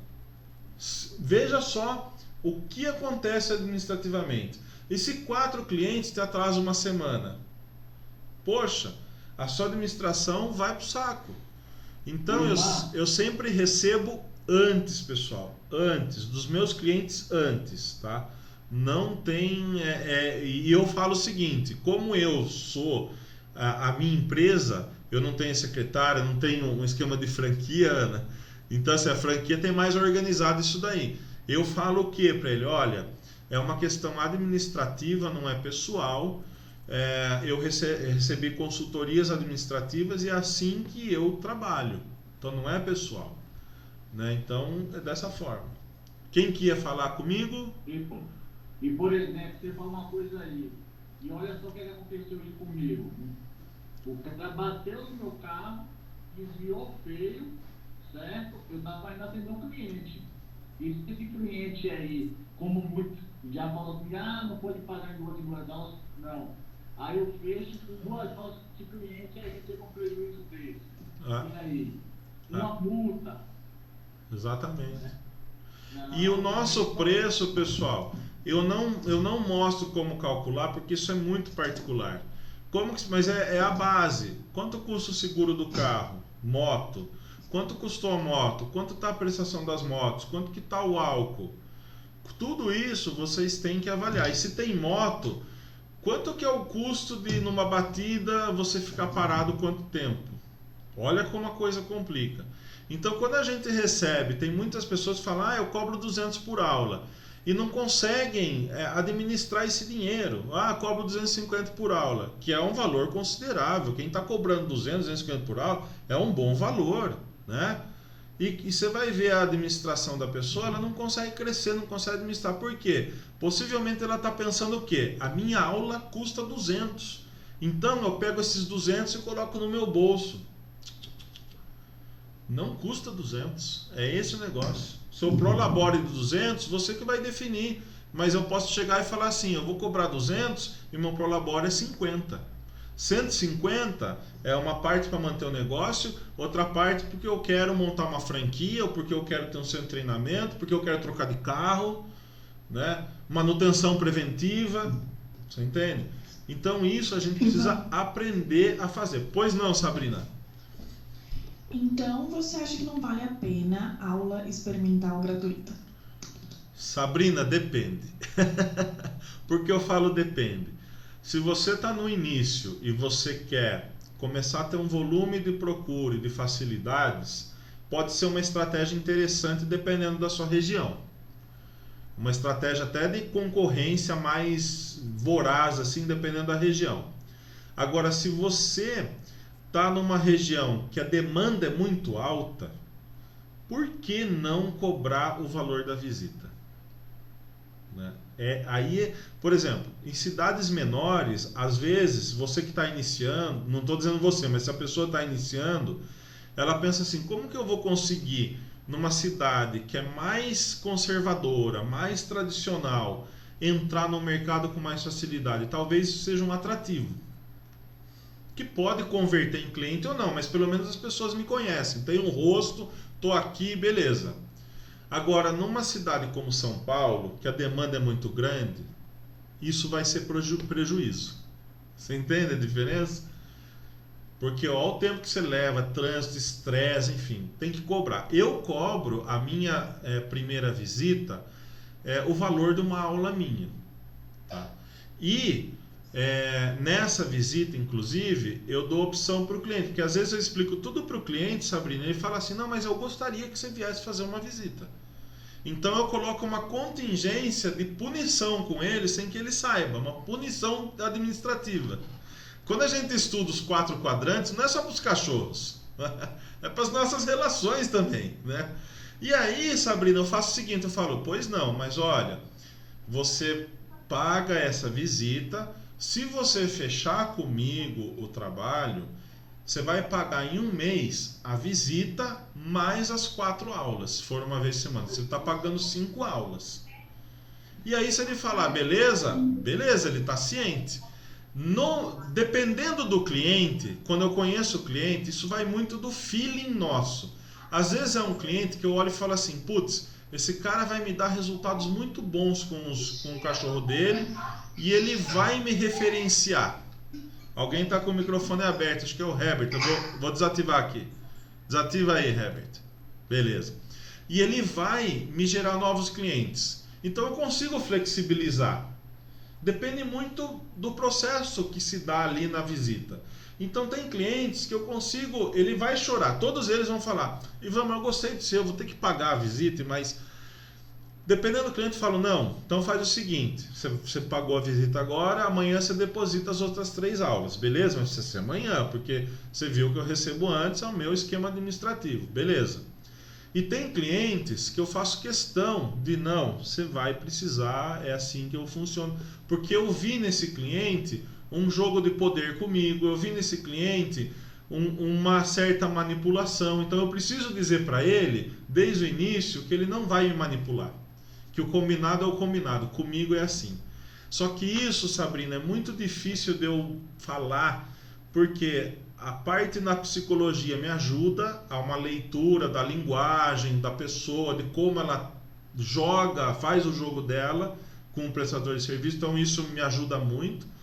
Veja só o que acontece administrativamente. E se 4 clientes te atrasam uma semana? Poxa, a sua administração vai para o saco. Então eu sempre recebo antes, pessoal, antes, dos meus clientes antes, tá? Não tem... e eu falo o seguinte, como eu sou a minha empresa, eu não tenho secretária, não tenho um esquema de franquia, Ana. Então, assim, a franquia tem mais organizado isso daí. Eu falo o que para ele? Olha, é uma questão administrativa, não é pessoal. Eu recebi consultorias administrativas e é assim que eu trabalho. Então, não é pessoal. Né? Então, é dessa forma. Quem que ia falar comigo? E por exemplo, você falou uma coisa aí. E olha só o que aconteceu hoje comigo. O cara bateu no meu carro, desviou feio, certo? Eu estava indo atender um cliente. E esse cliente aí, como muito, já falou assim, não pode pagar em 2 aulas, não. Aí eu fecho com 2 aulas de cliente, aí você com prejuízo desse. E aí? Uma multa. Exatamente. E o nosso preço, pessoal, eu não mostro como calcular, porque isso é muito particular. Mas é a base. Quanto custa o seguro do carro? Moto. Quanto custou a moto? Quanto está a prestação das motos? Quanto que está o álcool? Tudo isso vocês têm que avaliar. E se tem moto, quanto que é o custo de numa batida você ficar parado quanto tempo? Olha como a coisa complica. Então, quando a gente recebe, tem muitas pessoas que falam, eu cobro 200 por aula. E não conseguem administrar esse dinheiro. Cobro 250 por aula, que é um valor considerável. Quem está cobrando 200, 250 por aula é um bom valor, né? E você vai ver a administração da pessoa, ela não consegue crescer, não consegue administrar. Por quê? Possivelmente ela está pensando o quê? A minha aula custa 200. Então eu pego esses 200 e coloco no meu bolso. Não custa 200. É esse o negócio. Se eu prolabore de 200, você que vai definir. Mas eu posso chegar e falar assim, eu vou cobrar 200 e meu prolabore é 50. 150 é uma parte para manter o negócio, outra parte porque eu quero montar uma franquia, ou porque eu quero ter um centro de treinamento, porque eu quero trocar de carro, né? Manutenção preventiva, você entende? Então isso a gente precisa aprender a fazer. Pois não, Sabrina? Então você acha que não vale a pena aula experimental gratuita? Sabrina, depende. Por que eu falo depende? Se você está no início e você quer começar a ter um volume de procura e de facilidades, pode ser uma estratégia interessante dependendo da sua região. Uma estratégia até de concorrência mais voraz, assim, dependendo da região. Agora, se você está numa região que a demanda é muito alta, por que não cobrar o valor da visita? Né? Aí, por exemplo, em cidades menores, às vezes, você que está iniciando, não estou dizendo você, mas se a pessoa está iniciando, ela pensa assim, como que eu vou conseguir numa cidade que é mais conservadora, mais tradicional, entrar no mercado com mais facilidade? Talvez isso seja um atrativo, que pode converter em cliente ou não, mas pelo menos as pessoas me conhecem, tem um rosto, estou aqui, beleza. Agora, numa cidade como São Paulo, que a demanda é muito grande, isso vai ser prejuízo. Você entende a diferença? Porque olha o tempo que você leva, trânsito, estresse, enfim, tem que cobrar. Eu cobro a minha primeira visita, o valor de uma aula minha. Tá? E nessa visita, inclusive, eu dou opção para o cliente, porque às vezes eu explico tudo para o cliente, Sabrina, ele fala assim, não, mas eu gostaria que você viesse fazer uma visita. Então eu coloco uma contingência de punição com ele sem que ele saiba, uma punição administrativa. Quando a gente estuda os 4 quadrantes, não é só para os cachorros, é para as nossas relações também, né? E aí, Sabrina, eu faço o seguinte, eu falo, pois não, mas olha, você paga essa visita, se você fechar comigo o trabalho, você vai pagar em um mês a visita mais as 4 aulas, se for uma vez por semana. Você está pagando 5 aulas. E aí, se ele falar, beleza, ele está ciente. Dependendo do cliente, quando eu conheço o cliente, isso vai muito do feeling nosso. Às vezes é um cliente que eu olho e falo assim, putz, esse cara vai me dar resultados muito bons com o cachorro dele e ele vai me referenciar. Alguém está com o microfone aberto, acho que é o Herbert, eu vou desativar aqui. Desativa aí, Herbert. Beleza. E ele vai me gerar novos clientes. Então eu consigo flexibilizar. Depende muito do processo que se dá ali na visita. Então tem clientes que eu consigo, ele vai chorar, todos eles vão falar, Ivan, eu gostei de você, eu vou ter que pagar a visita, mas dependendo do cliente, eu falo, não, então faz o seguinte, você pagou a visita agora, amanhã você deposita as outras 3 aulas, beleza? Mas precisa ser amanhã, porque você viu que eu recebo antes, é o meu esquema administrativo, beleza? E tem clientes que eu faço questão de, não, você vai precisar, é assim que eu funciono, porque eu vi nesse cliente um jogo de poder comigo, eu vi nesse cliente uma certa manipulação, então eu preciso dizer para ele, desde o início, que ele não vai me manipular. Que o combinado é o combinado, comigo é assim. Só que isso, Sabrina, é muito difícil de eu falar, porque a parte na psicologia me ajuda a uma leitura da linguagem da pessoa, de como ela joga, faz o jogo dela com o prestador de serviço, então isso me ajuda muito.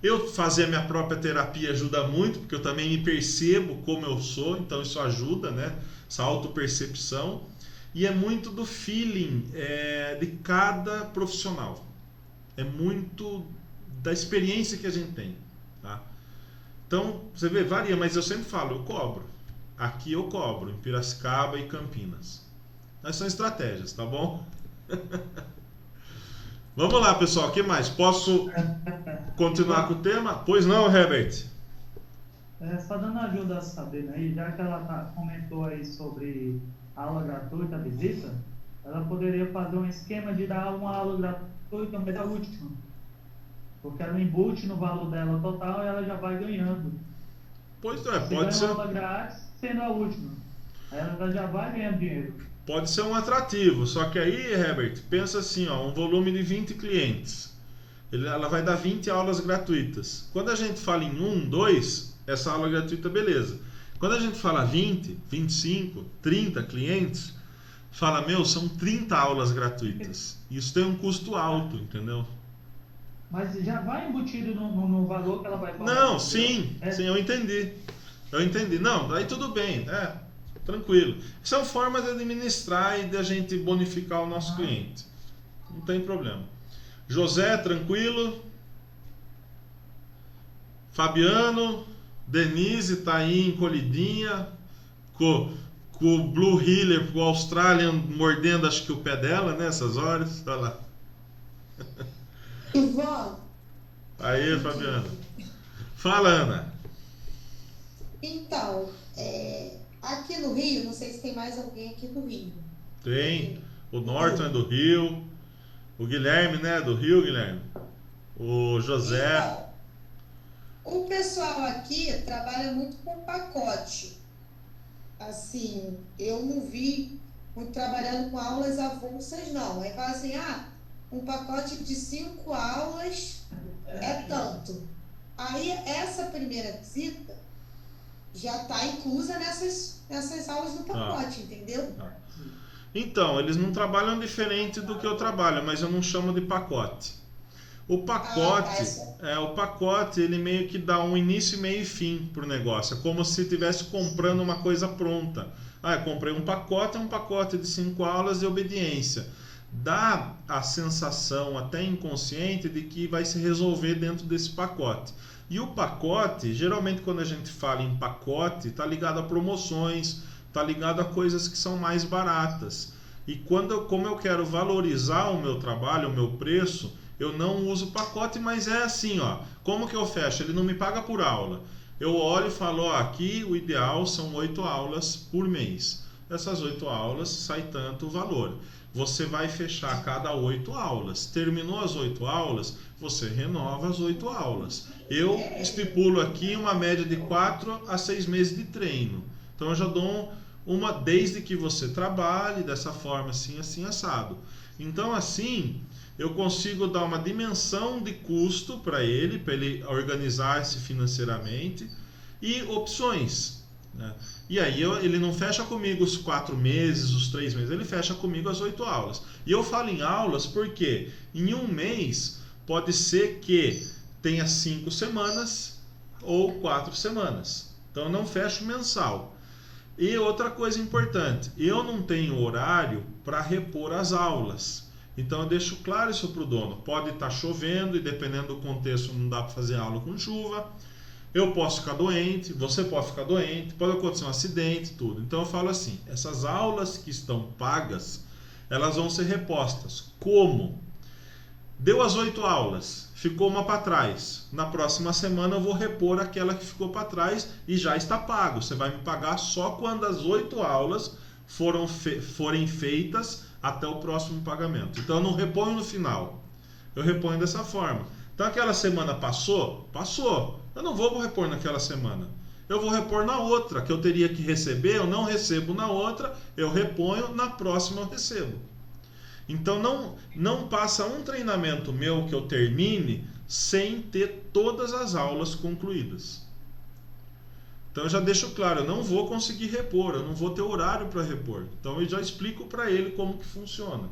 Eu fazer a minha própria terapia ajuda muito, porque eu também me percebo como eu sou, então isso ajuda, né? Essa autopercepção. E é muito do feeling de cada profissional. É muito da experiência que a gente tem. Tá? Então, você vê, varia, mas eu sempre falo, eu cobro. Aqui eu cobro, em Piracicaba e Campinas. Mas são estratégias, tá bom? Vamos lá, pessoal, o que mais? Posso continuar com o tema? Pois não, Herbert? Só dando ajuda a Sabrina aí, já que ela comentou aí sobre aula gratuita, visita, ela poderia fazer um esquema de dar uma aula gratuita no meio da última. Porque ela embute no valor dela total e ela já vai ganhando. Pois é, pode ser. Aula grátis sendo a última. Aí ela já vai ganhando dinheiro. Pode ser um atrativo, só que aí, Herbert, pensa assim, ó, um volume de 20 clientes. Ela vai dar 20 aulas gratuitas. Quando a gente fala em 1, 2, essa aula gratuita, beleza. Quando a gente fala 20, 25, 30 clientes, fala, são 30 aulas gratuitas. Isso tem um custo alto, entendeu? Mas já vai embutido no valor que ela vai pagar. Não, sim, eu entendi. Não, aí tudo bem, tranquilo. São formas de administrar e de a gente bonificar o nosso cliente. Não tem problema. José, tranquilo. Fabiano, Denise tá aí encolhidinha, com o Blue Healer, com o Australian mordendo acho que o pé dela nessas horas. Tá lá. Ivan. Aí, Fabiano. Fala, Ana. Então, aqui no Rio, não sei se tem mais alguém aqui do Rio. Tem. O Norton é do Rio. O Guilherme, né? Do Rio, Guilherme. O José. Então, o pessoal aqui trabalha muito com pacote. Assim, eu não vi muito trabalhando com aulas avulsas, não. Aí fala assim, um pacote de 5 aulas é tanto. Aí essa primeira visita já está inclusa nessas aulas do pacote, entendeu? Então, eles não trabalham diferente do que eu trabalho, mas eu não chamo de pacote. O pacote, ele meio que dá um início, meio e fim pro negócio. É como se estivesse comprando uma coisa pronta. Eu comprei um pacote de 5 aulas de obediência. Dá a sensação, até inconsciente, de que vai se resolver dentro desse pacote. E o pacote, geralmente quando a gente fala em pacote, está ligado a promoções, está ligado a coisas que são mais baratas. E como eu quero valorizar o meu trabalho, o meu preço, eu não uso pacote, mas é assim, como que eu fecho? Ele não me paga por aula. Eu olho e falo, aqui o ideal são 8 aulas por mês. Essas 8 aulas sai tanto o valor. Você vai fechar cada 8 aulas. Terminou as 8 aulas, você renova as 8 aulas. Eu estipulo aqui uma média de 4 a 6 meses de treino. Então eu já dou uma desde que você trabalhe dessa forma, assim, assado. Então assim, eu consigo dar uma dimensão de custo para ele organizar-se financeiramente e opções, né? E aí ele não fecha comigo os 4 meses, os 3 meses, ele fecha comigo as 8 aulas. E eu falo em aulas porque em um mês pode ser que tenha 5 semanas ou 4 semanas. Então eu não fecho mensal. E outra coisa importante, eu não tenho horário para repor as aulas. Então eu deixo claro isso para o dono. Pode estar chovendo e dependendo do contexto não dá para fazer aula com chuva. Eu posso ficar doente, você pode ficar doente, pode acontecer um acidente, tudo. Então eu falo assim, essas aulas que estão pagas, elas vão ser repostas. Como? Deu as 8 aulas, ficou uma para trás. Na próxima semana eu vou repor aquela que ficou para trás e já está pago. Você vai me pagar só quando as 8 aulas forem feitas até o próximo pagamento. Então eu não reponho no final, eu reponho dessa forma. Então aquela semana passou, eu não vou repor naquela semana, eu vou repor na outra, que eu teria que receber, eu não recebo na outra, eu reponho, na próxima eu recebo. Então não passa um treinamento meu que eu termine sem ter todas as aulas concluídas. Então eu já deixo claro, eu não vou conseguir repor, eu não vou ter horário para repor. Então eu já explico para ele como que funciona.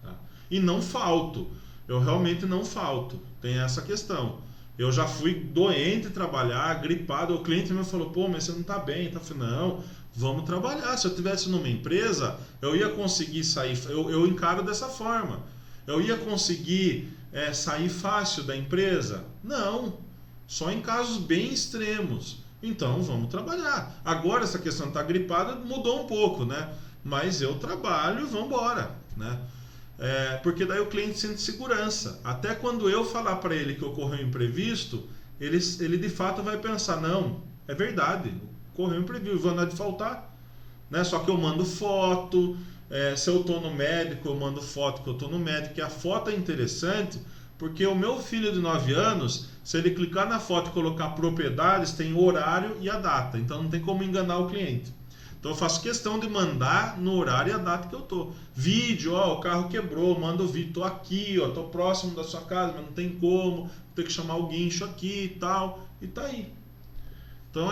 Tá? E não falto, eu realmente não falto, tem essa questão. Eu já fui doente trabalhar, gripado, o cliente me falou, mas você não está bem, tá? Eu falei, não, vamos trabalhar. Se eu estivesse numa empresa, eu ia conseguir sair, eu encaro dessa forma. Eu ia conseguir sair fácil da empresa? Não, só em casos bem extremos. Então vamos trabalhar. Agora essa questão de estar gripada mudou um pouco, né? Mas eu trabalho, vamos embora, né? Porque daí o cliente sente segurança. Até quando eu falar para ele que ocorreu um imprevisto, ele de fato vai pensar, não, é verdade, ocorreu um imprevisto, vou andar de faltar, né? Só que eu mando foto, se eu estou no médico, eu mando foto que eu estou no médico, e a foto é interessante, porque o meu filho de 9 anos, se ele clicar na foto e colocar propriedades, tem o horário e a data, então não tem como enganar o cliente. Então eu faço questão de mandar no horário e a data que eu tô. Vídeo, o carro quebrou, manda o vídeo, tô aqui, tô próximo da sua casa, mas não tem como, tem que chamar o guincho aqui e tal, e tá aí. Então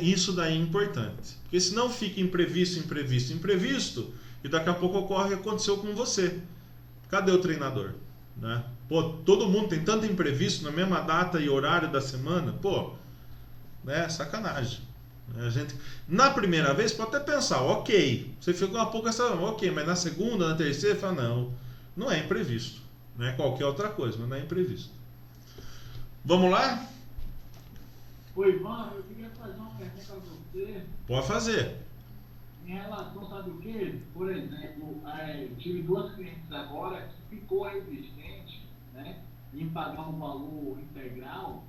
isso daí é importante. Porque senão fica imprevisto, e daqui a pouco ocorre o que aconteceu com você. Cadê o treinador? né? Pô, todo mundo tem tanto imprevisto na mesma data e horário da semana, pô, né? Sacanagem. A gente, na primeira vez, pode até pensar, ok, você ficou um pouco essa, ok, mas na segunda, na terceira, fala, não é imprevisto, né? Qualquer outra coisa, mas não é imprevisto. Vamos lá? Oi, Ivan, eu queria fazer uma pergunta para você. Pode fazer. Em relação, sabe o quê? Por exemplo, tive 2 clientes agora que ficou resistente, né, em pagar um valor integral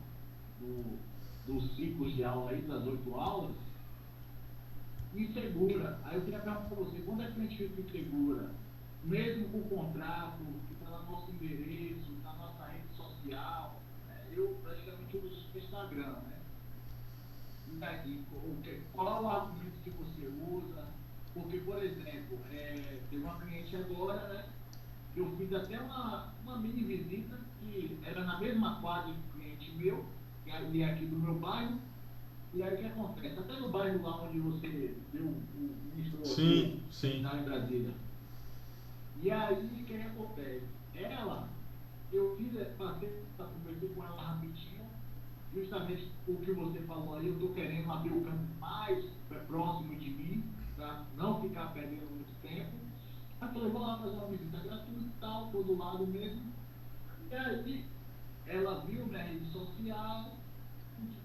dos ciclos de aula aí, das 8 aulas, insegura. Aí eu queria perguntar para você, quando a gente fica insegura, mesmo com o contrato, que está no nosso endereço, na nossa rede social, eu praticamente uso o Instagram, né? E aí, qual é o argumento que você usa? Porque, por exemplo, teve uma cliente agora, né? Que eu fiz até uma mini visita, que era na mesma quadra do cliente meu, que é aqui do meu bairro. E aí o que acontece? Até no bairro lá onde você deu o ministro Sim. em Brasília. E aí o que acontece? Eu conversei com ela rapidinho, justamente o que você falou aí, eu estou querendo abrir o campo mais próximo de mim, para não ficar perdendo muito tempo. Aí eu falei, vou lá fazer uma visita gratuita e tal, todo lado mesmo. E aí ela viu minha rede social,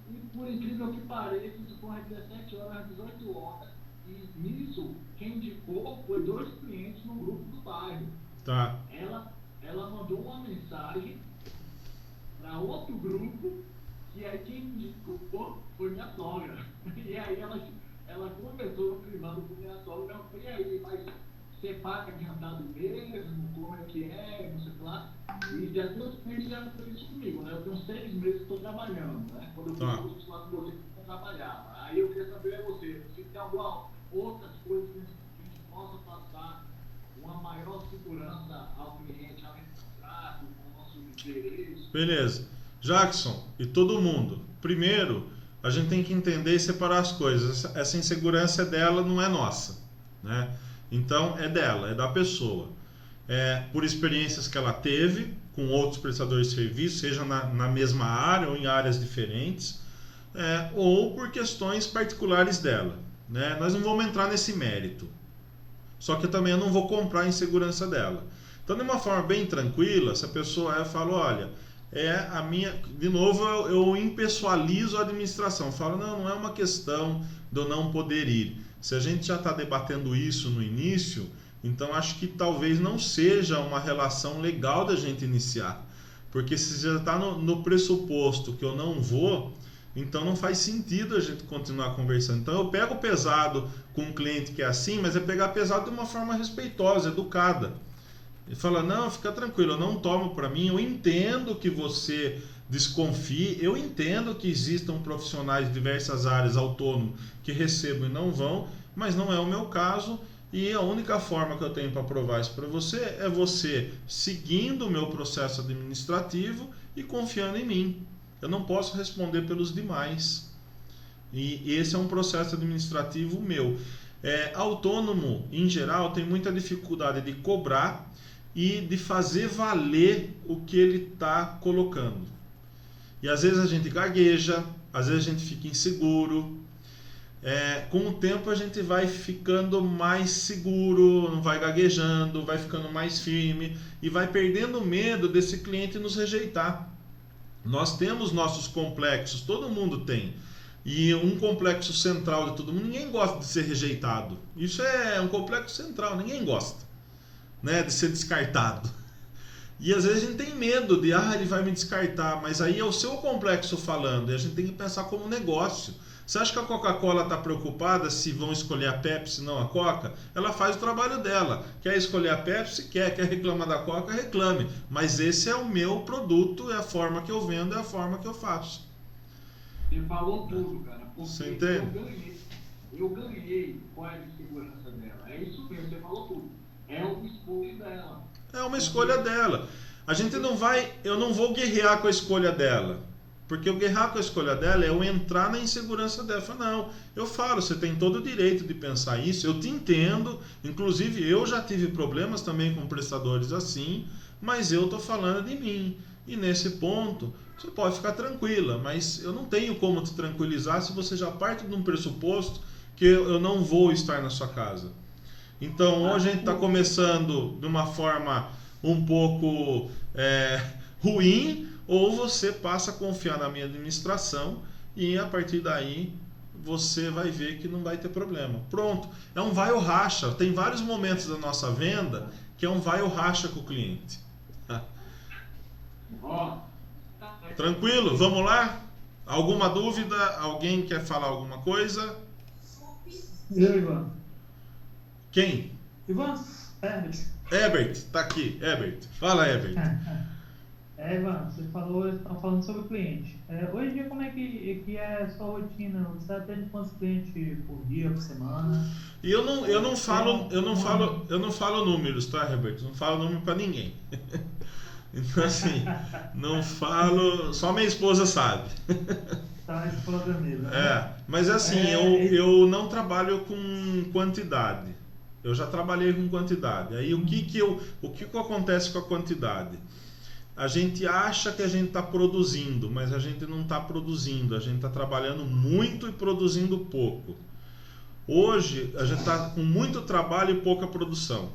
e por incrível que pareça, isso foi às 17 horas, às 18 horas. E nisso, quem indicou foi 2 clientes no grupo do bairro. Tá. Ela mandou uma mensagem para outro grupo, e aí quem indicou foi minha sogra. E aí ela conversou no privado com minha sogra, eu falei, e aí, mas você paga adiantado mesmo? Como é que é? Não sei lá. E já tem outros clientes já fez isso comigo, né? Eu tenho 6 meses que estou trabalhando, né? Quando eu fui curso lá com você, eu trabalhava. Aí eu queria saber você, se tem alguma outras coisas que a gente possa passar uma maior segurança ao cliente, ao contrato, com o nosso interesse. Beleza. Jackson e todo mundo. Primeiro, a gente tem que entender e separar as coisas. Essa insegurança é dela, não é nossa, né? Então, é dela, é da pessoa. Por experiências que ela teve com outros prestadores de serviço, seja na mesma área ou em áreas diferentes, ou por questões particulares dela, né? Nós não vamos entrar nesse mérito. Só que também eu não vou comprar a insegurança dela. Então, de uma forma bem tranquila, se a pessoa fala, olha, a minha... De novo, eu impessoalizo a administração. Falo, não é uma questão de eu não poder ir. Se a gente já está debatendo isso no início, então acho que talvez não seja uma relação legal da gente iniciar. Porque se já está no pressuposto que eu não vou, então não faz sentido a gente continuar conversando. Então eu pego pesado com um cliente que é assim, mas é pegar pesado de uma forma respeitosa, educada. Ele fala, não, fica tranquilo, eu não tomo para mim, eu entendo que você desconfie, eu entendo que existam profissionais de diversas áreas autônomos que recebam e não vão, mas não é o meu caso, e a única forma que eu tenho para provar isso para você é você seguindo o meu processo administrativo e confiando em mim. Eu não posso responder pelos demais. E esse é um processo administrativo meu. Autônomo, em geral, tem muita dificuldade de cobrar e de fazer valer o que ele está colocando. E às vezes a gente gagueja, às vezes a gente fica inseguro. Com o tempo a gente vai ficando mais seguro, não vai gaguejando, vai ficando mais firme e vai perdendo medo desse cliente nos rejeitar. Nós temos nossos complexos, todo mundo tem. E um complexo central de todo mundo, ninguém gosta de ser rejeitado. Isso é um complexo central, ninguém gosta, né, de ser descartado. E às vezes a gente tem medo de, ele vai me descartar, mas aí é o seu complexo falando, e a gente tem que pensar como negócio. Você acha que a Coca-Cola está preocupada se vão escolher a Pepsi, não a Coca? Ela faz o trabalho dela. Quer escolher a Pepsi? Quer reclamar da Coca? Reclame. Mas esse é o meu produto, é a forma que eu vendo, é a forma que eu faço. Você falou tudo, cara. Você entende? Eu ganhei qual é a segurança dela. É isso mesmo, você falou tudo. É uma escolha dela. É uma escolha dela. A gente não vai... Eu não vou guerrear com a escolha dela. Porque eu guerrear com a escolha dela é eu entrar na insegurança dela. Não, eu falo, você tem todo o direito de pensar isso, eu te entendo. Inclusive, eu já tive problemas também com prestadores assim, mas eu estou falando de mim. E nesse ponto, você pode ficar tranquila, mas eu não tenho como te tranquilizar se você já parte de um pressuposto que eu não vou estar na sua casa. Então, ou a gente está começando de uma forma um pouco ruim, ou você passa a confiar na minha administração e a partir daí você vai ver que não vai ter problema. Pronto, é um vai ou racha. Tem vários momentos da nossa venda que é um vai ou racha com o cliente. Tranquilo? Vamos lá? Alguma dúvida? Alguém quer falar alguma coisa? Eu, Ivan. Quem? Ivan? Herbert. Herbert, tá aqui. Herbert. Fala, Herbert. Ivan, você estava falando sobre o cliente. Hoje em dia, como é que é a sua rotina? Você atende quantos clientes por dia, por semana? E eu não falo números, tá, Herbert? Não falo número para ninguém. Então assim, não falo, só minha esposa sabe. Tá, a esposa mesmo. Né? Mas assim, eu não trabalho com quantidade. Eu já trabalhei com quantidade. Aí o que acontece com a quantidade? A gente acha que a gente está produzindo, mas a gente não está produzindo. A gente está trabalhando muito e produzindo pouco. Hoje a gente está com muito trabalho e pouca produção.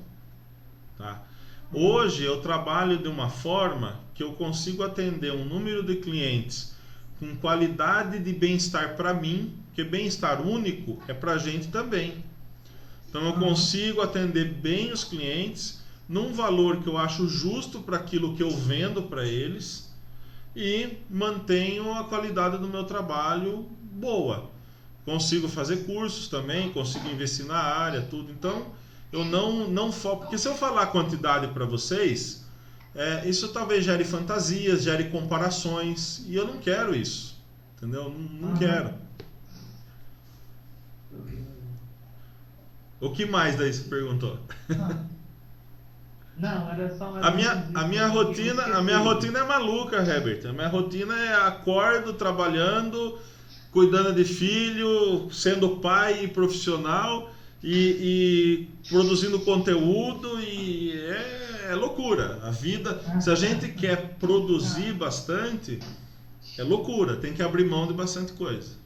Tá? Hoje eu trabalho de uma forma que eu consigo atender um número de clientes com qualidade de bem-estar para mim, porque bem-estar único é para a gente também. Então eu consigo atender bem os clientes num valor que eu acho justo para aquilo que eu vendo para eles e mantenho a qualidade do meu trabalho boa. Consigo fazer cursos também, consigo investir na área, tudo. Então eu não foco, porque se eu falar quantidade para vocês, isso talvez gere fantasias, gere comparações, e eu não quero isso, entendeu? Não quero. O que mais daí você perguntou? Não, era só a minha rotina é maluca, Herbert. A minha rotina é acordo, trabalhando, cuidando de filho, sendo pai e profissional e produzindo conteúdo, e é loucura. A vida, se a gente quer produzir bastante, é loucura, tem que abrir mão de bastante coisa.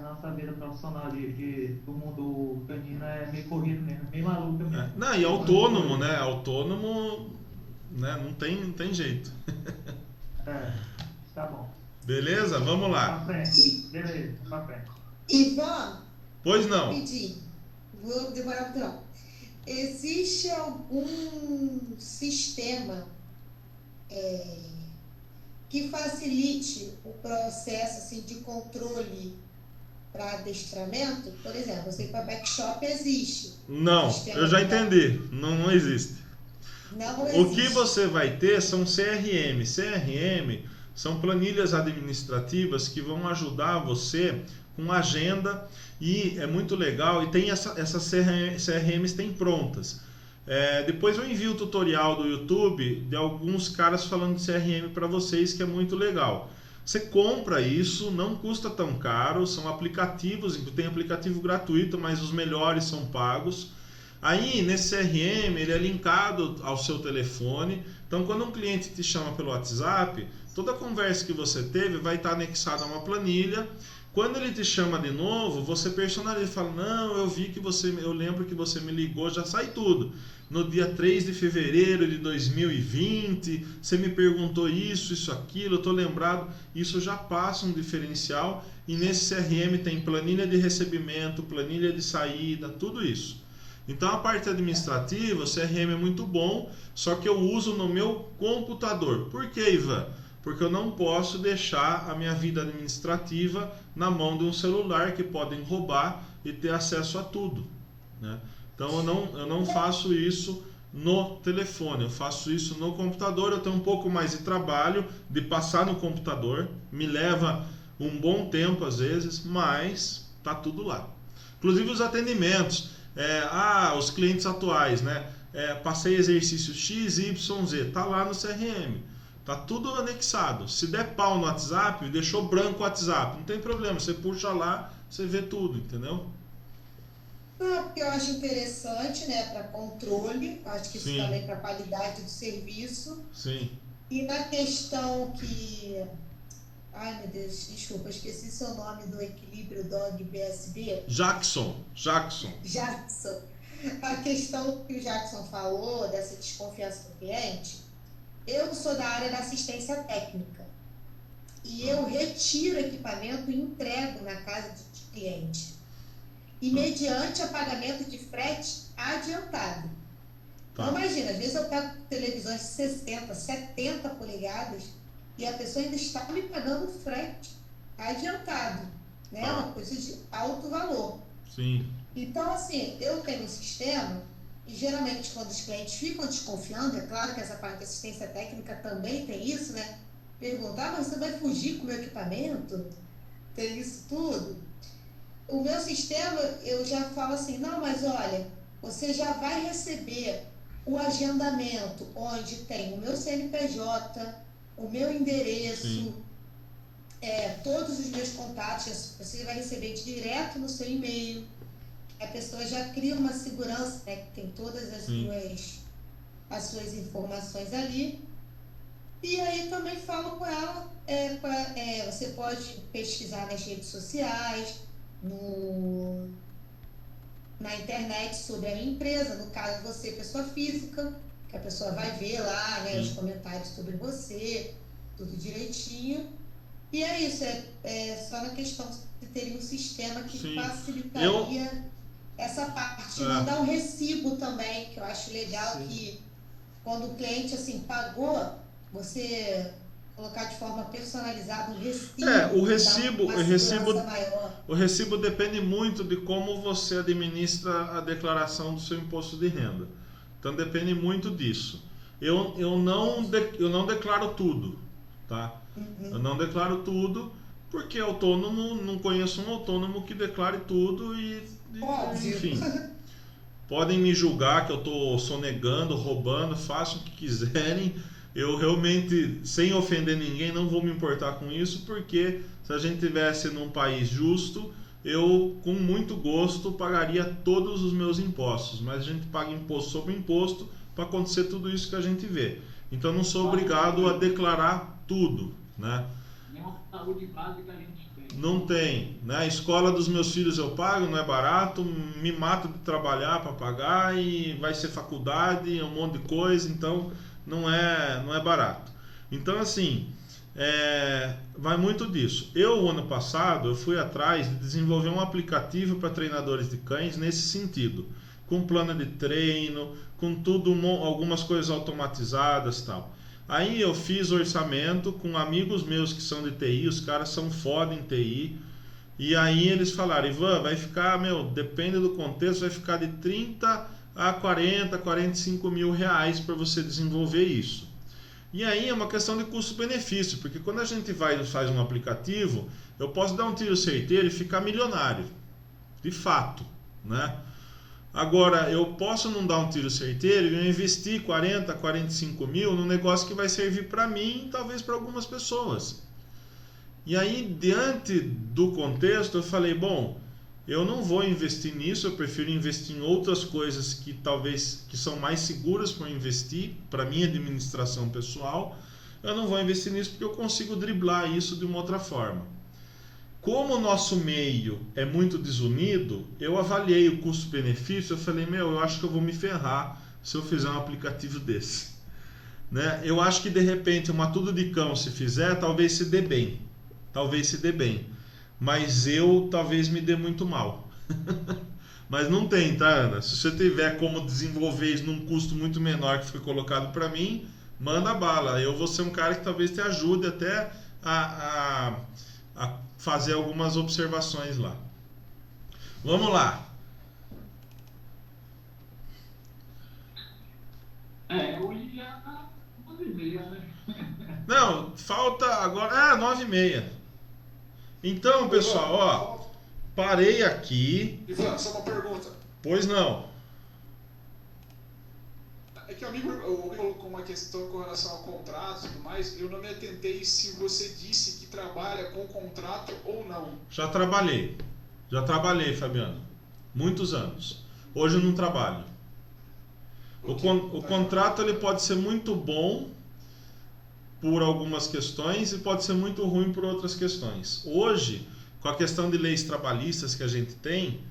Nossa vida profissional do mundo canino é meio corrido mesmo, meio maluca mesmo. Não, e autônomo, né? Autônomo, né? Não tem jeito. Tá bom. Beleza? Vamos lá. Pra frente. Beleza, pra frente. Ivan, Pois não. vou demorar muito não. Existe algum sistema que facilite o processo assim, de controle para adestramento? Por exemplo, eu sei que para backshop existe. Não, eu já entendi. Não existe. Não existe. O que você vai ter são CRM. CRM são planilhas administrativas que vão ajudar você com agenda, e é muito legal, e tem essas CRMs têm prontas. Depois eu envio o tutorial do YouTube de alguns caras falando de CRM para vocês, que é muito legal. Você compra isso, não custa tão caro, são aplicativos, tem aplicativo gratuito, mas os melhores são pagos. Aí nesse CRM ele é linkado ao seu telefone, então quando um cliente te chama pelo WhatsApp, toda a conversa que você teve vai estar anexada a uma planilha. Quando ele te chama de novo, você personaliza e fala: não, eu lembro que você me ligou, já sai tudo. No dia 3 de fevereiro de 2020, você me perguntou isso, aquilo, eu estou lembrado. Isso já passa um diferencial, e nesse CRM tem planilha de recebimento, planilha de saída, tudo isso. Então a parte administrativa, o CRM é muito bom, só que eu uso no meu computador. Por que, Ivan? Porque eu não posso deixar a minha vida administrativa na mão de um celular que podem roubar e ter acesso a tudo, né? Então eu não faço isso no telefone, eu faço isso no computador. Eu tenho um pouco mais de trabalho de passar no computador, me leva um bom tempo às vezes, mas tá tudo lá. Inclusive os atendimentos, os clientes atuais, né? Passei exercício X, Y, Z, tá lá no CRM. Tá tudo anexado. Se der pau no WhatsApp, deixou branco o WhatsApp, não tem problema, você puxa lá, você vê tudo, entendeu? Não, porque eu acho interessante, né, para controle, acho que isso Sim. também para qualidade do serviço. Sim. E na questão que. Ai, meu Deus, desculpa, esqueci seu nome do Equilíbrio Dog BSB. Jackson. Jackson. A questão que o Jackson falou, dessa desconfiança do cliente, eu sou da área da assistência técnica. E eu retiro equipamento e entrego na casa de cliente. E mediante a pagamento de frete adiantado. Tá. Então, imagina, às vezes eu pego televisões de 60, 70 polegadas e a pessoa ainda está me pagando frete adiantado, né? Tá. Uma coisa de alto valor. Sim. Então, assim, eu tenho um sistema e geralmente quando os clientes ficam desconfiando, é claro que essa parte de assistência técnica também tem isso, né? Perguntar, mas você vai fugir com o meu equipamento? Tem isso tudo? O meu sistema, eu já falo assim, não, mas olha, você já vai receber o agendamento onde tem o meu CNPJ, o meu endereço, todos os meus contatos, você vai receber direto no seu e-mail. A pessoa já cria uma segurança, né, que tem todas as suas informações ali. E aí também falo com ela, você pode pesquisar nas redes sociais, na internet sobre a minha empresa, no caso você, pessoa física, que a pessoa vai ver lá, né, os comentários sobre você, tudo direitinho. E é isso, só na questão de ter um sistema que facilitaria essa parte. Mandar um recibo também, que eu acho legal. Sim. Que quando o cliente assim pagou, você colocar de forma personalizada um recibo. O recibo depende muito de como você administra a declaração do seu imposto de renda. Então depende muito disso. Eu não declaro tudo, tá? Eu não declaro tudo porque autônomo, não conheço um autônomo que declare tudo e enfim. Podem me julgar que eu estou sonegando, roubando, façam o que quiserem. Eu realmente, sem ofender ninguém, não vou me importar com isso, porque se a gente tivesse num país justo, eu com muito gosto pagaria todos os meus impostos, mas a gente paga imposto sobre imposto para acontecer tudo isso que a gente vê. Então não sou obrigado a declarar tudo, né? Nenhuma saúde básica a gente tem. Não tem, né? A escola dos meus filhos eu pago, não é barato, me mato de trabalhar para pagar e vai ser faculdade, um monte de coisa, então não é barato. Então assim, vai muito disso. O ano passado eu fui atrás de desenvolver um aplicativo para treinadores de cães nesse sentido, com plano de treino, com tudo, algumas coisas automatizadas e tal. Aí eu fiz orçamento com amigos meus que são de TI, os caras são foda em TI, e aí eles falaram, Ivan, vai ficar, depende do contexto, vai ficar de 30 a 40, 45 mil reais para você desenvolver isso. E aí é uma questão de custo-benefício, porque quando a gente vai e faz um aplicativo, eu posso dar um tiro certeiro e ficar milionário, de fato, né? Agora, eu posso não dar um tiro certeiro e eu investir 40, 45 mil num negócio que vai servir para mim e talvez para algumas pessoas. E aí, diante do contexto, eu falei, bom, eu não vou investir nisso, eu prefiro investir em outras coisas que talvez que são mais seguras para eu investir, para minha administração pessoal. Eu não vou investir nisso porque eu consigo driblar isso de uma outra forma. Como o nosso meio é muito desunido, eu avaliei o custo-benefício, eu falei, eu acho que eu vou me ferrar se eu fizer um aplicativo desse. Né? Eu acho que de repente uma Tudo de Cão se fizer, talvez se dê bem. Mas eu talvez me dê muito mal. Mas não tem, tá, Ana? Se você tiver como desenvolver isso num custo muito menor que foi colocado para mim, manda bala. Eu vou ser um cara que talvez te ajude até a fazer algumas observações lá. Vamos lá. Hoje já tá 9h30, né? Não, falta agora... 9h30. Então, pessoal, parei aqui. Ivan, só uma pergunta. Pois não. É que o amigo colocou uma questão com relação ao contrato e tudo mais, eu não me atentei se você disse que trabalha com contrato ou não. Já trabalhei, Fabiano. Muitos anos. Hoje eu não trabalho. O contrato ele pode ser muito bom por algumas questões e pode ser muito ruim por outras questões. Hoje, com a questão de leis trabalhistas que a gente tem,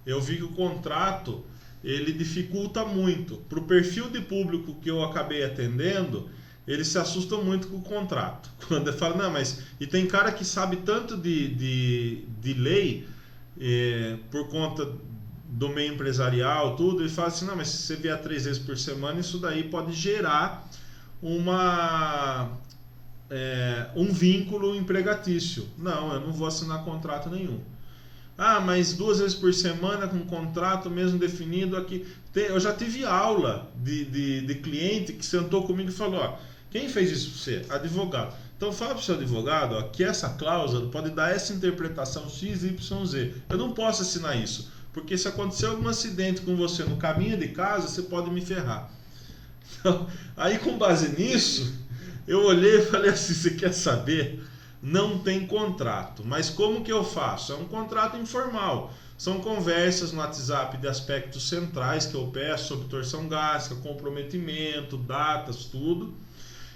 eu vi que o contrato ele dificulta muito. Para o perfil de público que eu acabei atendendo, eles se assustam muito com o contrato. Quando eu falo, não, mas... E tem cara que sabe tanto de lei, por conta do meio empresarial, tudo, ele fala assim, não, mas se você vier 3 vezes por semana, isso daí pode gerar um vínculo empregatício. Não, eu não vou assinar contrato nenhum. Ah, mas 2 vezes por semana com contrato mesmo definido aqui. Eu já tive aula de cliente que sentou comigo e falou, ó, quem fez isso para você? Advogado. Então fala para o seu advogado, ó, que essa cláusula pode dar essa interpretação XYZ. Eu não posso assinar isso, porque se acontecer algum acidente com você no caminho de casa, você pode me ferrar. Então, aí com base nisso, eu olhei e falei assim, você quer saber? Não tem contrato, mas como que eu faço? É um contrato informal. São conversas no WhatsApp de aspectos centrais que eu peço sobre torção gástrica, comprometimento, datas, tudo.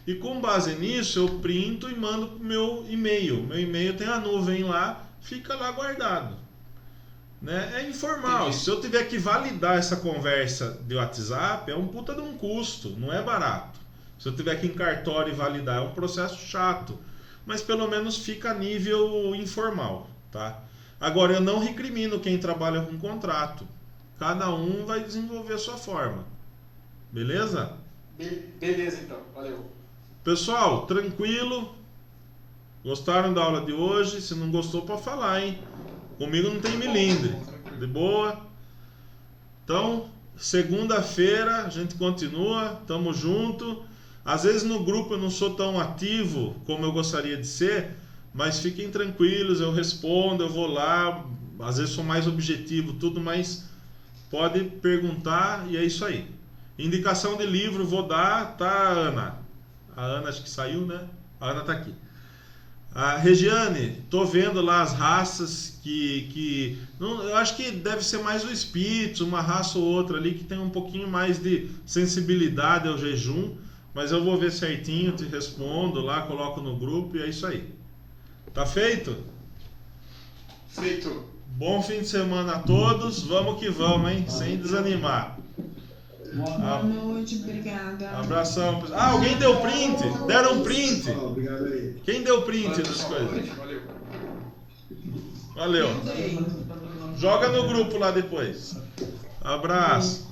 E com base nisso eu printo e mando para o meu e-mail. Meu e-mail tem a nuvem lá, fica lá guardado. Né? É informal. Entendi. Se eu tiver que validar essa conversa de WhatsApp, é um puta de um custo, não é barato. Se eu tiver que ir em cartório e validar, é um processo chato. Mas pelo menos fica a nível informal, tá? Agora, eu não recrimino quem trabalha com contrato. Cada um vai desenvolver a sua forma. Beleza? Beleza, então. Valeu. Pessoal, tranquilo? Gostaram da aula de hoje? Se não gostou, pode falar, hein? Comigo não tem milindre. De boa? Então, segunda-feira a gente continua. Tamo junto. Às vezes no grupo eu não sou tão ativo como eu gostaria de ser, mas fiquem tranquilos, eu respondo, eu vou lá, às vezes sou mais objetivo, tudo, mas pode perguntar e é isso aí. Indicação de livro vou dar, tá, Ana? A Ana acho que saiu, né? A Ana tá aqui. A Regiane, tô vendo lá as raças eu acho que deve ser mais o espírito, uma raça ou outra ali que tem um pouquinho mais de sensibilidade ao jejum. Mas eu vou ver certinho, te respondo lá, coloco no grupo e é isso aí. Tá feito? Feito. Bom fim de semana a todos. Vamos que vamos, hein? Sem desanimar. Boa noite, obrigada. Abração. Ah, alguém deu print? Deram print? Obrigado aí. Quem deu print das coisas? Valeu. Valeu. Joga no grupo lá depois. Abraço.